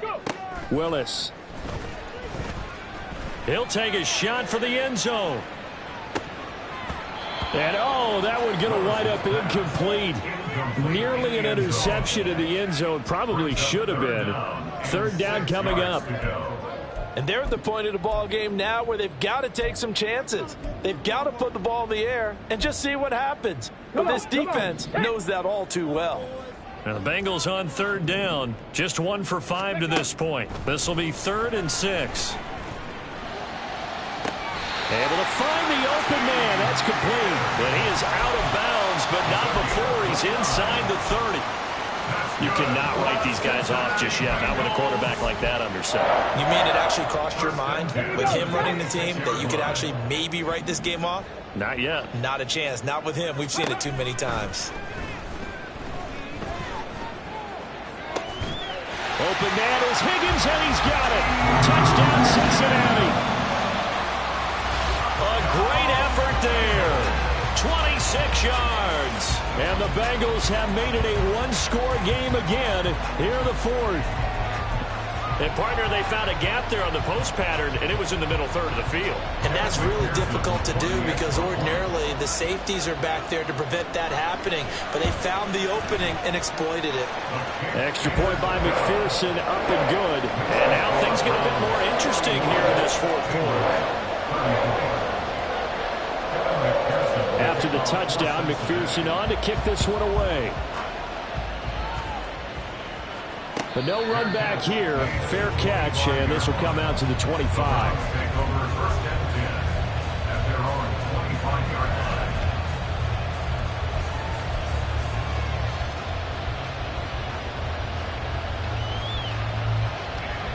Go. Willis. He'll take a shot for the end zone. And, oh, that one going to wind up incomplete. Nearly an interception in the end zone. Probably should have been. 3rd down coming up. And they're at the point of the ball game now where they've got to take some chances. They've got to put the ball in the air and just see what happens. But this defense knows that all too well. Now the Bengals on 3rd down. Just 1 for 5 to this point. This will be 3rd and 6. Able to find the open man. That's complete. But he is out of bounds, but not before he's inside the 30. You cannot write these guys off just yet, not with a quarterback like that under center. You mean it actually crossed your mind with him running the team that you could actually maybe write this game off? Not yet. Not a chance. Not with him. We've seen it too many times. Open man is Higgins, and he's got it. Touchdown, Cincinnati. A great effort there. 26 yards. And the Bengals have made it a one-score game again here in the fourth. And, partner, they found a gap there on the post pattern, and it was in the middle third of the field. And that's really difficult to do because ordinarily the safeties are back there to prevent that happening. But they found the opening and exploited it. Extra point by McPherson, up and good. And now things get a bit more interesting here in this fourth quarter. After the touchdown, McPherson on to kick this one away. But no run back here. Fair catch, and this will come out to the 25.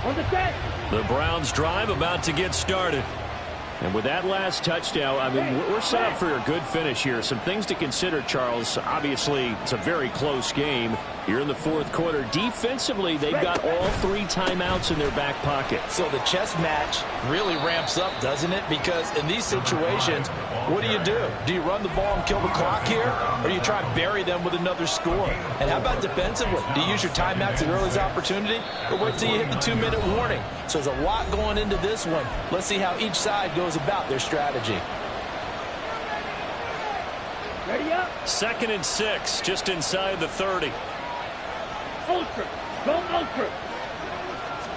On the set. The Browns drive about to get started. And with that last touchdown, I mean, we're set up for a good finish here. Some things to consider, Charles. Obviously, it's a very close game. You're in the fourth quarter. Defensively, they've got all 3 timeouts in their back pocket. So the chess match really ramps up, doesn't it? Because in these situations, what do? Do you run the ball and kill the clock here? Or do you try and bury them with another score? And how about defensively? Do you use your timeouts at earliest opportunity? Or wait till you hit the 2-minute warning? So there's a lot going into this one. Let's see how each side goes about their strategy. Ready up. 2nd and 6, just inside the 30. Ultra. Go ultra.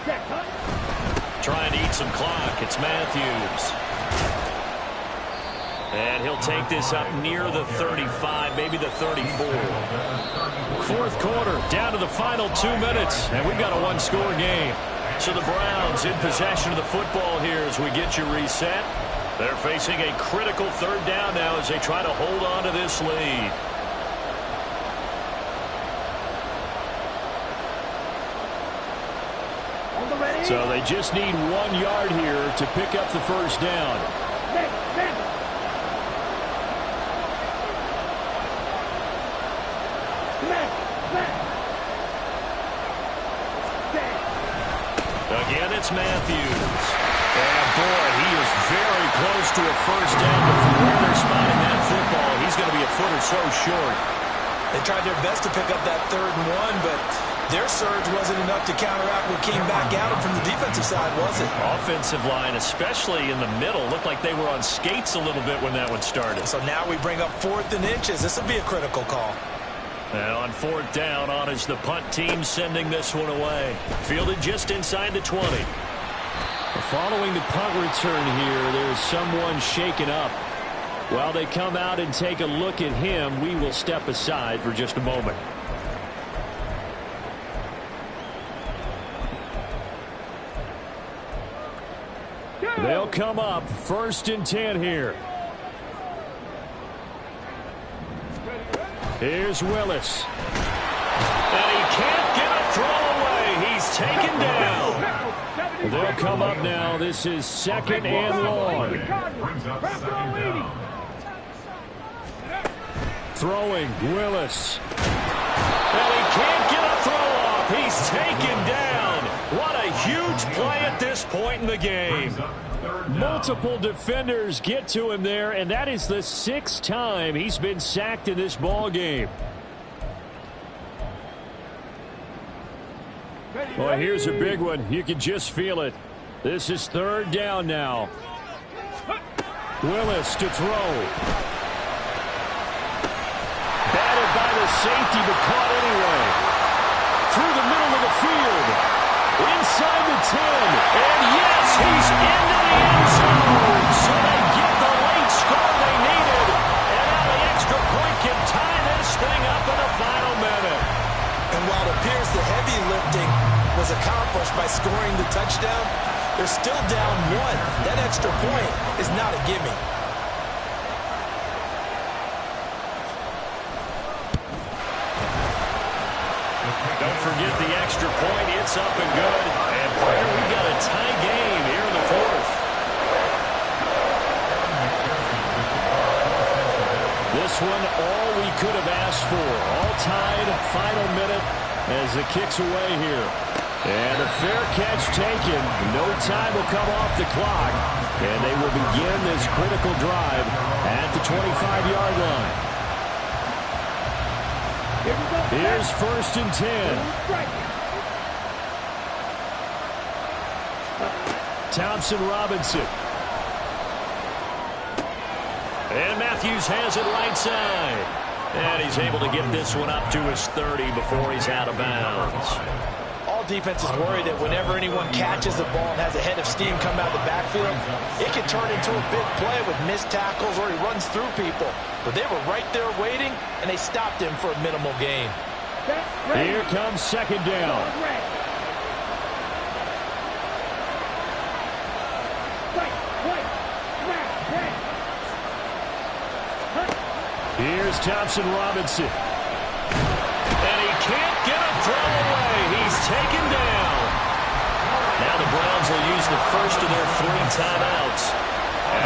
Check, huh? Trying to eat some clock. It's Matthews. And he'll take this up near the 35, maybe the 34. Fourth quarter, down to the final 2 minutes, and we've got a one-score game. So the Browns in possession of the football here as we get you reset. They're facing a critical 3rd down now as they try to hold on to this lead. So they just need 1 yard here to pick up the first down. Again, it's Matthews. And, boy, he is very close to a first down, but from where they're spotting that football, he's going to be a foot or so short. They tried their best to pick up that 3rd and 1, but their surge wasn't enough to counteract what came back at them from the defensive side, was it? Offensive line, especially in the middle, looked like they were on skates a little bit when that one started. So now we bring up 4th and inches. This will be a critical call. And on 4th down, on is the punt team sending this one away. Fielded just inside the 20. Following the punt return here, there's someone shaken up. While they come out and take a look at him, we will step aside for just a moment. They'll come up 1st and 10 here. Here's Willis. And he can't get a throw away. He's taken down. They'll come up now. This is 2nd and long. Throwing, Willis. And he can't get a throw off. He's taken down. What a huge play at this point in the game. Multiple defenders get to him there, and that is the 6th time he's been sacked in this ball game. Well, here's a big one. You can just feel it. This is 3rd down now. Willis to throw. Batted by the safety, but caught anyway. Through the middle of the field. Inside the 10. And yes, he's into the end zone. So they get the late score they needed. And now the extra point can tie this thing up in the final minute. And while it appears the heavy lifting was accomplished by scoring the touchdown, they're still down 1. That extra point is not a gimme. extra point. It's up and good. And player, we've got a tie game here in the fourth. This one, all we could have asked for. All tied, final minute as it kicks away here. And a fair catch taken. No time will come off the clock. And they will begin this critical drive at the 25-yard line. Here's 1st and 10. Thompson Robinson. And Matthews has it right side. And he's able to get this one up to his 30 before he's out of bounds. All defenses worry that whenever anyone catches the ball and has a head of steam come out of the backfield, it can turn into a big play with missed tackles or he runs through people. But they were right there waiting, and they stopped him for a minimal gain. Here comes 2nd down. Here's Thompson Robinson. And he can't get a throw away. He's taken down. Now the Browns will use the first of their 3 timeouts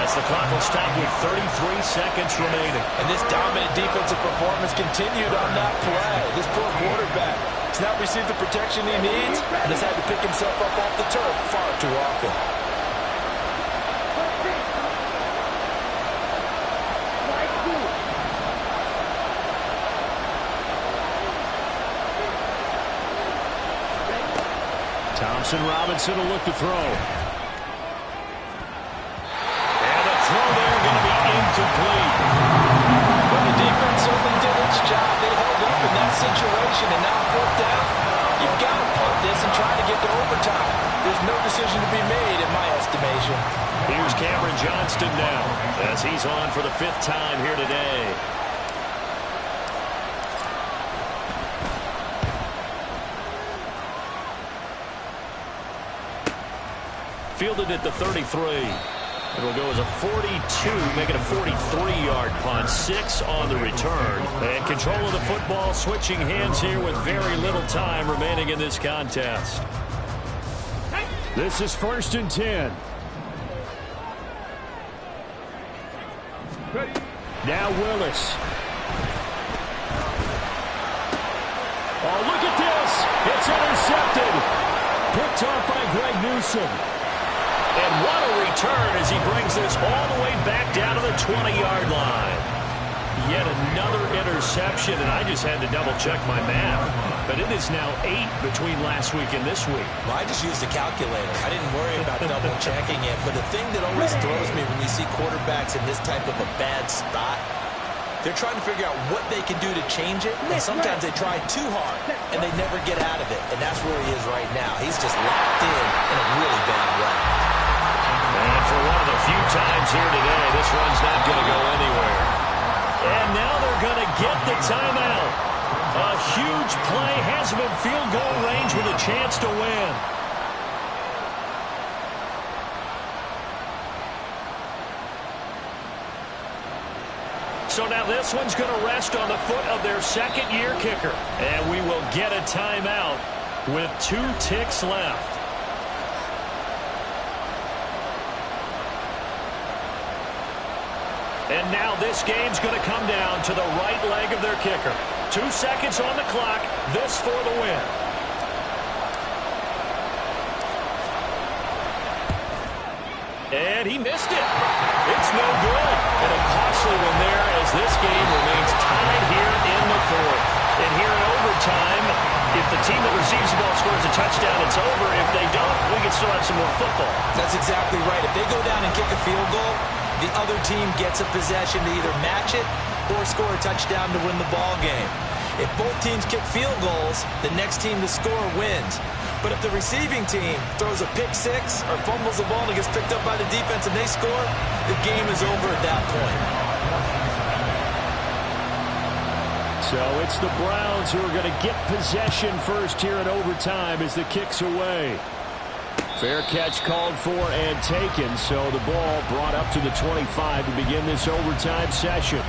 as the clock will stop with 33 seconds remaining. And this dominant defensive performance continued on that play. This poor quarterback has not received the protection he needs and has had to pick himself up off the turf far too often. Thompson Robinson will look to throw. And the throw there going to be incomplete. Well, the defense certainly did its job. They held up in that situation, and now 4th down, you've got to punt this and try to get to overtime. There's no decision to be made in my estimation. Here's Cameron Johnston now as he's on for the 5th time here today. Fielded at the 33. It'll go as a 42, making a 43-yard punt. 6 on the return. And control of the football switching hands here with very little time remaining in this contest. This is 1st and 10. Now Willis. Oh, look at this. It's intercepted. Picked off by Greg Newsome. And what a return as he brings this all the way back down to the 20-yard line. Yet another interception, and I just had to double-check my math. But it is now 8 between last week and this week. Well, I just used a calculator. I didn't worry about double-checking it. But the thing that always throws me when you see quarterbacks in this type of a bad spot, they're trying to figure out what they can do to change it. And sometimes they try too hard, and they never get out of it. And that's where he is right now. He's just locked in a really bad way. And for one of the few times here today, this run's not going to go anywhere. And now they're going to get the timeout. A huge play has him in field goal range with a chance to win. So now this one's going to rest on the foot of their 2nd-year kicker. And we will get a timeout with 2 ticks left. And now this game's going to come down to the right leg of their kicker. 2 seconds on the clock. This for the win. And he missed it. It's no good. And a costly one there as this game remains tied here in the 4th. And here in overtime, if the team that receives the ball scores a touchdown, it's over. If they don't, we can still have some more football. That's exactly right. If they go down and kick a field goal, the other team gets a possession to either match it or score a touchdown to win the ball game. If both teams kick field goals, the next team to score wins. But if the receiving team throws a pick 6 or fumbles the ball and it gets picked up by the defense and they score, the game is over at that point. So it's the Browns who are going to get possession first here in overtime as the kick's away. Fair catch called for and taken, so the ball brought up to the 25 to begin this overtime session.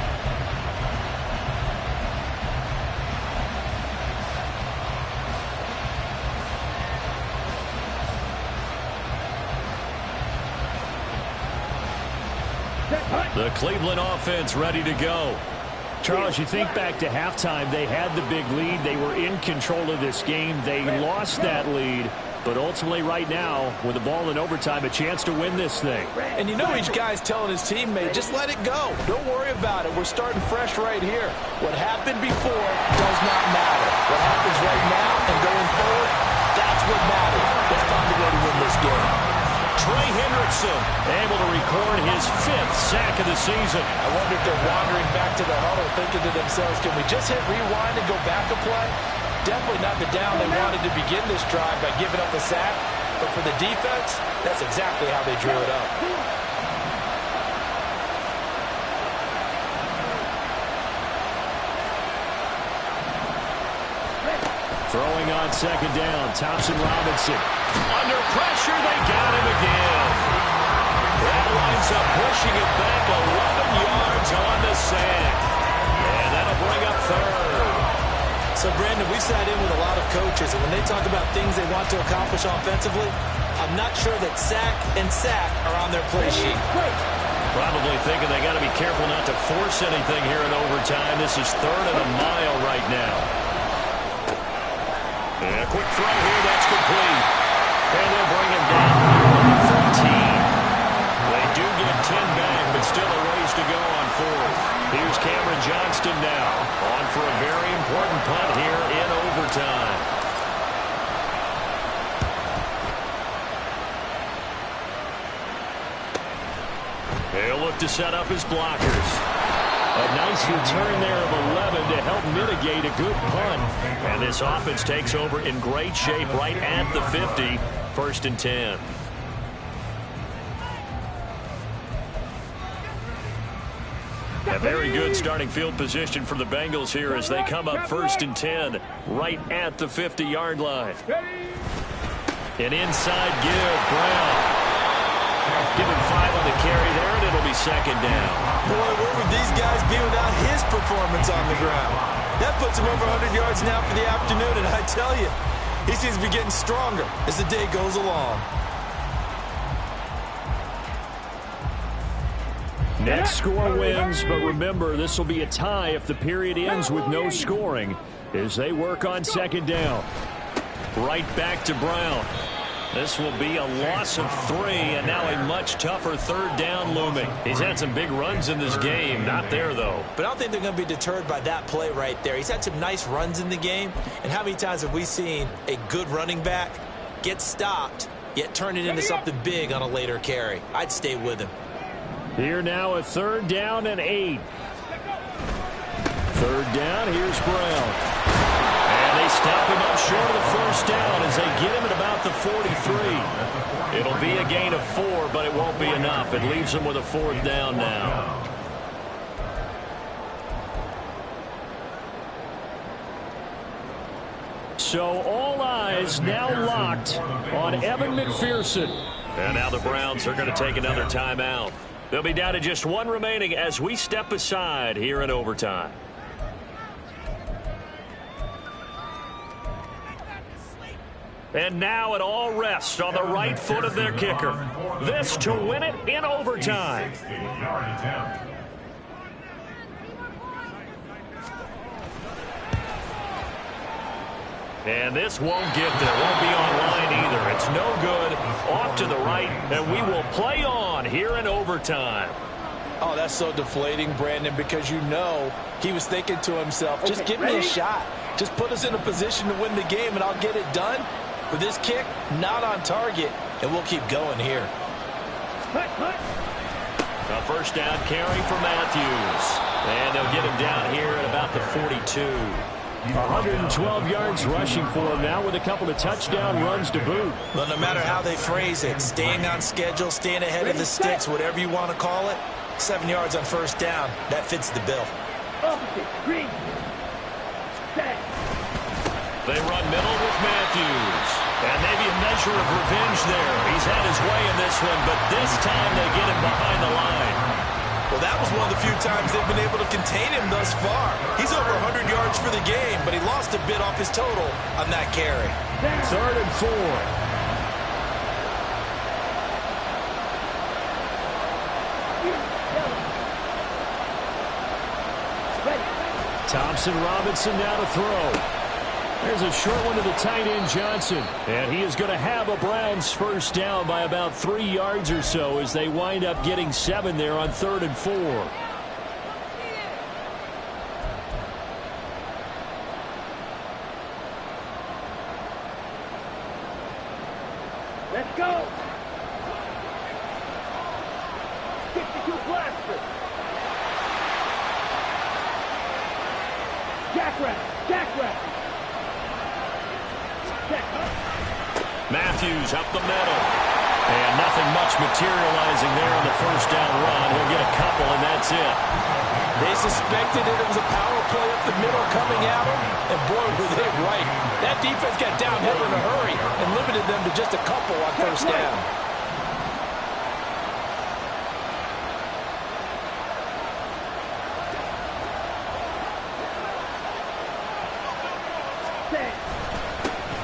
The Cleveland offense ready to go. Charles, you think back to halftime, they had the big lead. They were in control of this game. They lost that lead. But ultimately right now, with the ball in overtime, a chance to win this thing. And you know each guy's telling his teammate, just let it go. Don't worry about it. We're starting fresh right here. What happened before does not matter. What happens right now and going forward, that's what matters. Let's find a way to win this game. Trey Hendrickson able to record his 5th sack of the season. I wonder if they're wandering back to the huddle thinking to themselves, can we just hit rewind and go back a play? Definitely not the down they wanted to begin this drive by giving up a sack. But for the defense, that's exactly how they drew it up. Throwing on second down, Thompson Robinson. Under pressure, they got him again. That winds up pushing it back 11 yards on the sack. And that'll bring up third. So, Brandon, we sat in with a lot of coaches, and when they talk about things they want to accomplish offensively, I'm not sure that sack and sack are on their play sheet. Probably thinking they got to be careful not to force anything here in overtime. This is 3rd and a mile right now. And a quick throw here, that's complete. And they'll bring him down to 14. They do get 10 back, but still a ways to go on 4th. Here's Cameron Johnston now, on for a very important punt here in overtime. They'll look to set up his blockers. A nice return there of 11 to help mitigate a good punt. And this offense takes over in great shape right at the 50. 1st and 10. A very good starting field position for the Bengals here as they come up 1st and 10 right at the 50-yard line. An inside give, Brown. Give him 5 on the carry there, and it'll be 2nd down. Boy, where would these guys be without his performance on the ground? That puts him over 100 yards now for the afternoon, and I tell you, he seems to be getting stronger as the day goes along. Next score wins, but remember, this will be a tie if the period ends with no scoring as they work on 2nd down. Right back to Brown. This will be a loss of 3, and now a much tougher 3rd down looming. He's had some big runs in this game. Not there, though. But I don't think they're going to be deterred by that play right there. He's had some nice runs in the game, and how many times have we seen a good running back get stopped, yet turn it into something big on a later carry? I'd stay with him. Here now a 3rd down and 8. 3rd down, here's Brown. And they stop him up short of the 1st down as they get him at about the 43. It'll be a gain of 4, but it won't be enough. It leaves them with a 4th down now. So all eyes now locked on Evan McPherson. And now the Browns are going to take another timeout. They'll be down to just 1 remaining as we step aside here in overtime. And now it all rests on the right foot of their kicker. This to win it in overtime. And this won't get there. Won't be online either. It's no good. Off to the right, and we will play on here in overtime. Oh, that's so deflating, Brandon, because you know he was thinking to himself, just give me a shot. Just put us in a position to win the game, and I'll get it done. With this kick, not on target, and we'll keep going here. A 1st down carry for Matthews. And they'll get him down here at about the 42. 112 yards rushing for him now with a couple of touchdown runs to boot. Well, no matter how they phrase it, staying on schedule, staying ahead of the sticks, whatever you want to call it, 7 yards on 1st down, that fits the bill. They run middle with Matthews. And maybe a measure of revenge there. He's had his way in this one, but this time they get him behind the line. Well, that was one of the few times they've been able to contain him thus far. He's over 100 yards for the game, but he lost a bit off his total on that carry. 3rd and 4. Thompson Robinson now to throw. There's a short one to the tight end, Johnson. And he is going to have a Browns first down by about 3 yards or so as they wind up getting 7 there on 3rd and 4. Let's go. 62 blaster. Jackrabbit. Matthews up the middle. And nothing much materializing there on the first down run. He'll get a couple, and that's it. They suspected it was a power play up the middle coming at them, and boy, were they right. That defense got downhill in a hurry and limited them to just a couple on first down.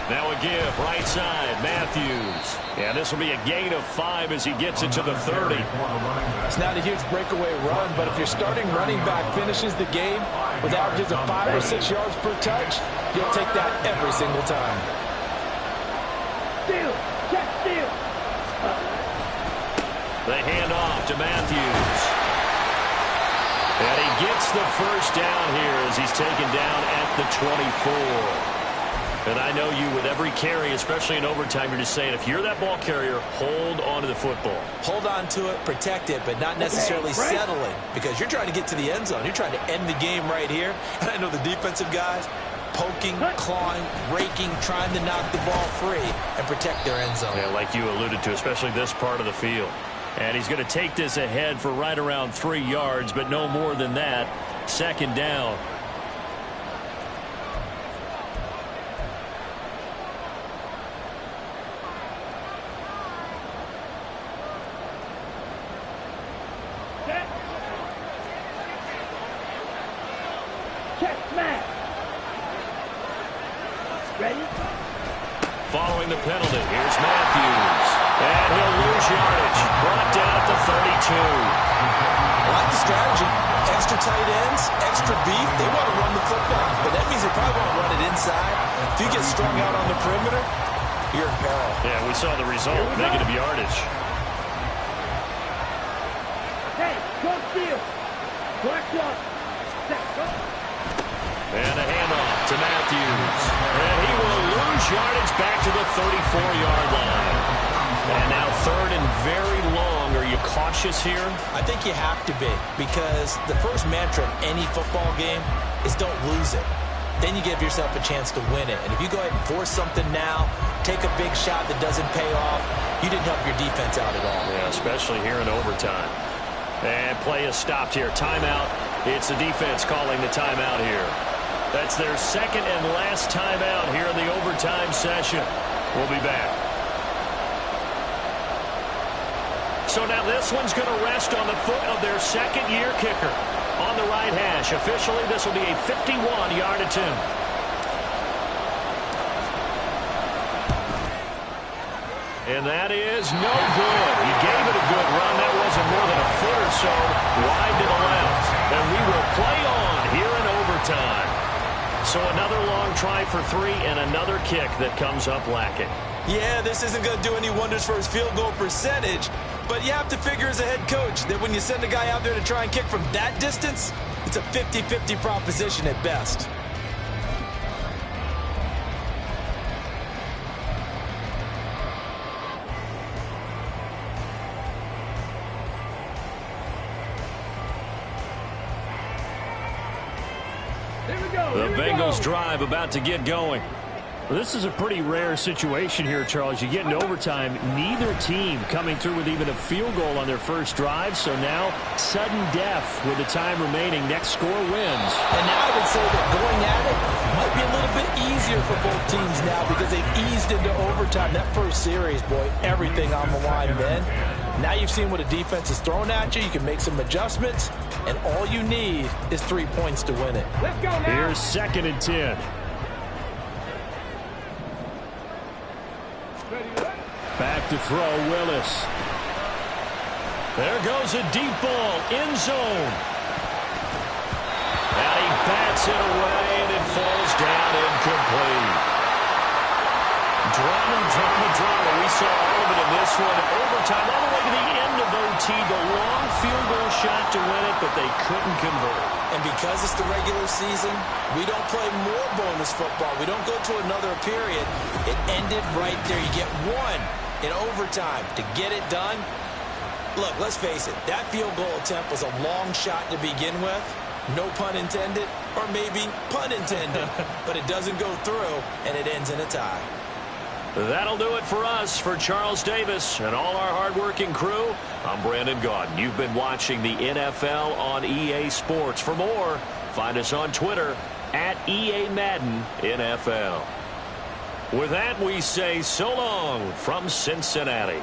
Now a give, right side, Matthews. And this will be a gain of 5 as he gets it to the 30. It's not a huge breakaway run, but if your starting running back finishes the game with averages of 5 or 6 yards per touch, you'll take that every single time. Steal. They hand off to Matthews. And he gets the first down here as he's taken down at the 24. And I know you, with every carry, especially in overtime, you're just saying, if you're that ball carrier, hold on to the football. Hold on to it, protect it, but not necessarily settling, because you're trying to get to the end zone. You're trying to end the game right here. And I know the defensive guys poking, clawing, raking, trying to knock the ball free and protect their end zone. Yeah, like you alluded to, especially this part of the field. And he's going to take this ahead for right around 3 yards, but no more than that. 2nd down. Following the penalty, here's Matthews. And he'll lose yardage. Brought down at the 32. I like the strategy. Extra tight ends, extra beef. They want to run the football, but that means they probably won't run it inside. If you get strung out on the perimeter, you're in peril. Yeah, we saw the result, negative yardage. Hey, go steal. Black one. And a handoff to Matthews. And he will lose yardage back to the 34-yard line. And now 3rd and very long. Are you cautious here? I think you have to be, because the first mantra of any football game is don't lose it. Then you give yourself a chance to win it. And if you go ahead and force something now, take a big shot that doesn't pay off, you didn't help your defense out at all. Yeah, especially here in overtime. And play is stopped here. Timeout. It's the defense calling the timeout here. That's their 2nd and last timeout here in the overtime session. We'll be back. So now this one's going to rest on the foot of their 2nd-year kicker on the right hash. Officially, this will be a 51-yard attempt. And that is no good. He gave it a good run. That wasn't more than a foot or so wide to the left. And we will play on here in overtime. So another long try for 3 and another kick that comes up lacking. Yeah, this isn't going to do any wonders for his field goal percentage, but you have to figure as a head coach that when you send a guy out there to try and kick from that distance, it's a 50-50 proposition at best. The Bengals drive about to get going. Well, this is a pretty rare situation here, Charles. You get into overtime, neither team coming through with even a field goal on their first drive. So now, sudden death with the time remaining. Next score wins. And now I would say that going at it might be a little bit easier for both teams now because they've eased into overtime. That first series, boy, everything on the line then. Now you've seen what a defense is throwing at you. You can make some adjustments, and all you need is 3 points to win it. Let's go now. Here's 2nd and 10. Back to throw, Willis. There goes a deep ball, end zone. And he bats Bats it away, and it falls down incomplete. Drama. We saw all of it in this one. Overtime, all the way to the end of OT. The long field goal shot to win it, but they couldn't convert. And because it's the regular season, we don't play more bonus football. We don't go to another period. It ended right there. You get one in overtime to get it done. Look, let's face it. That field goal attempt was a long shot to begin with. No pun intended, or maybe pun intended. But it doesn't go through, and it ends in a tie. That'll do it for us. For Charles Davis and all our hardworking crew, I'm Brandon Gaudin. You've been watching the NFL on EA Sports. For more, find us on Twitter at EA Madden NFL. With that, we say so long from Cincinnati.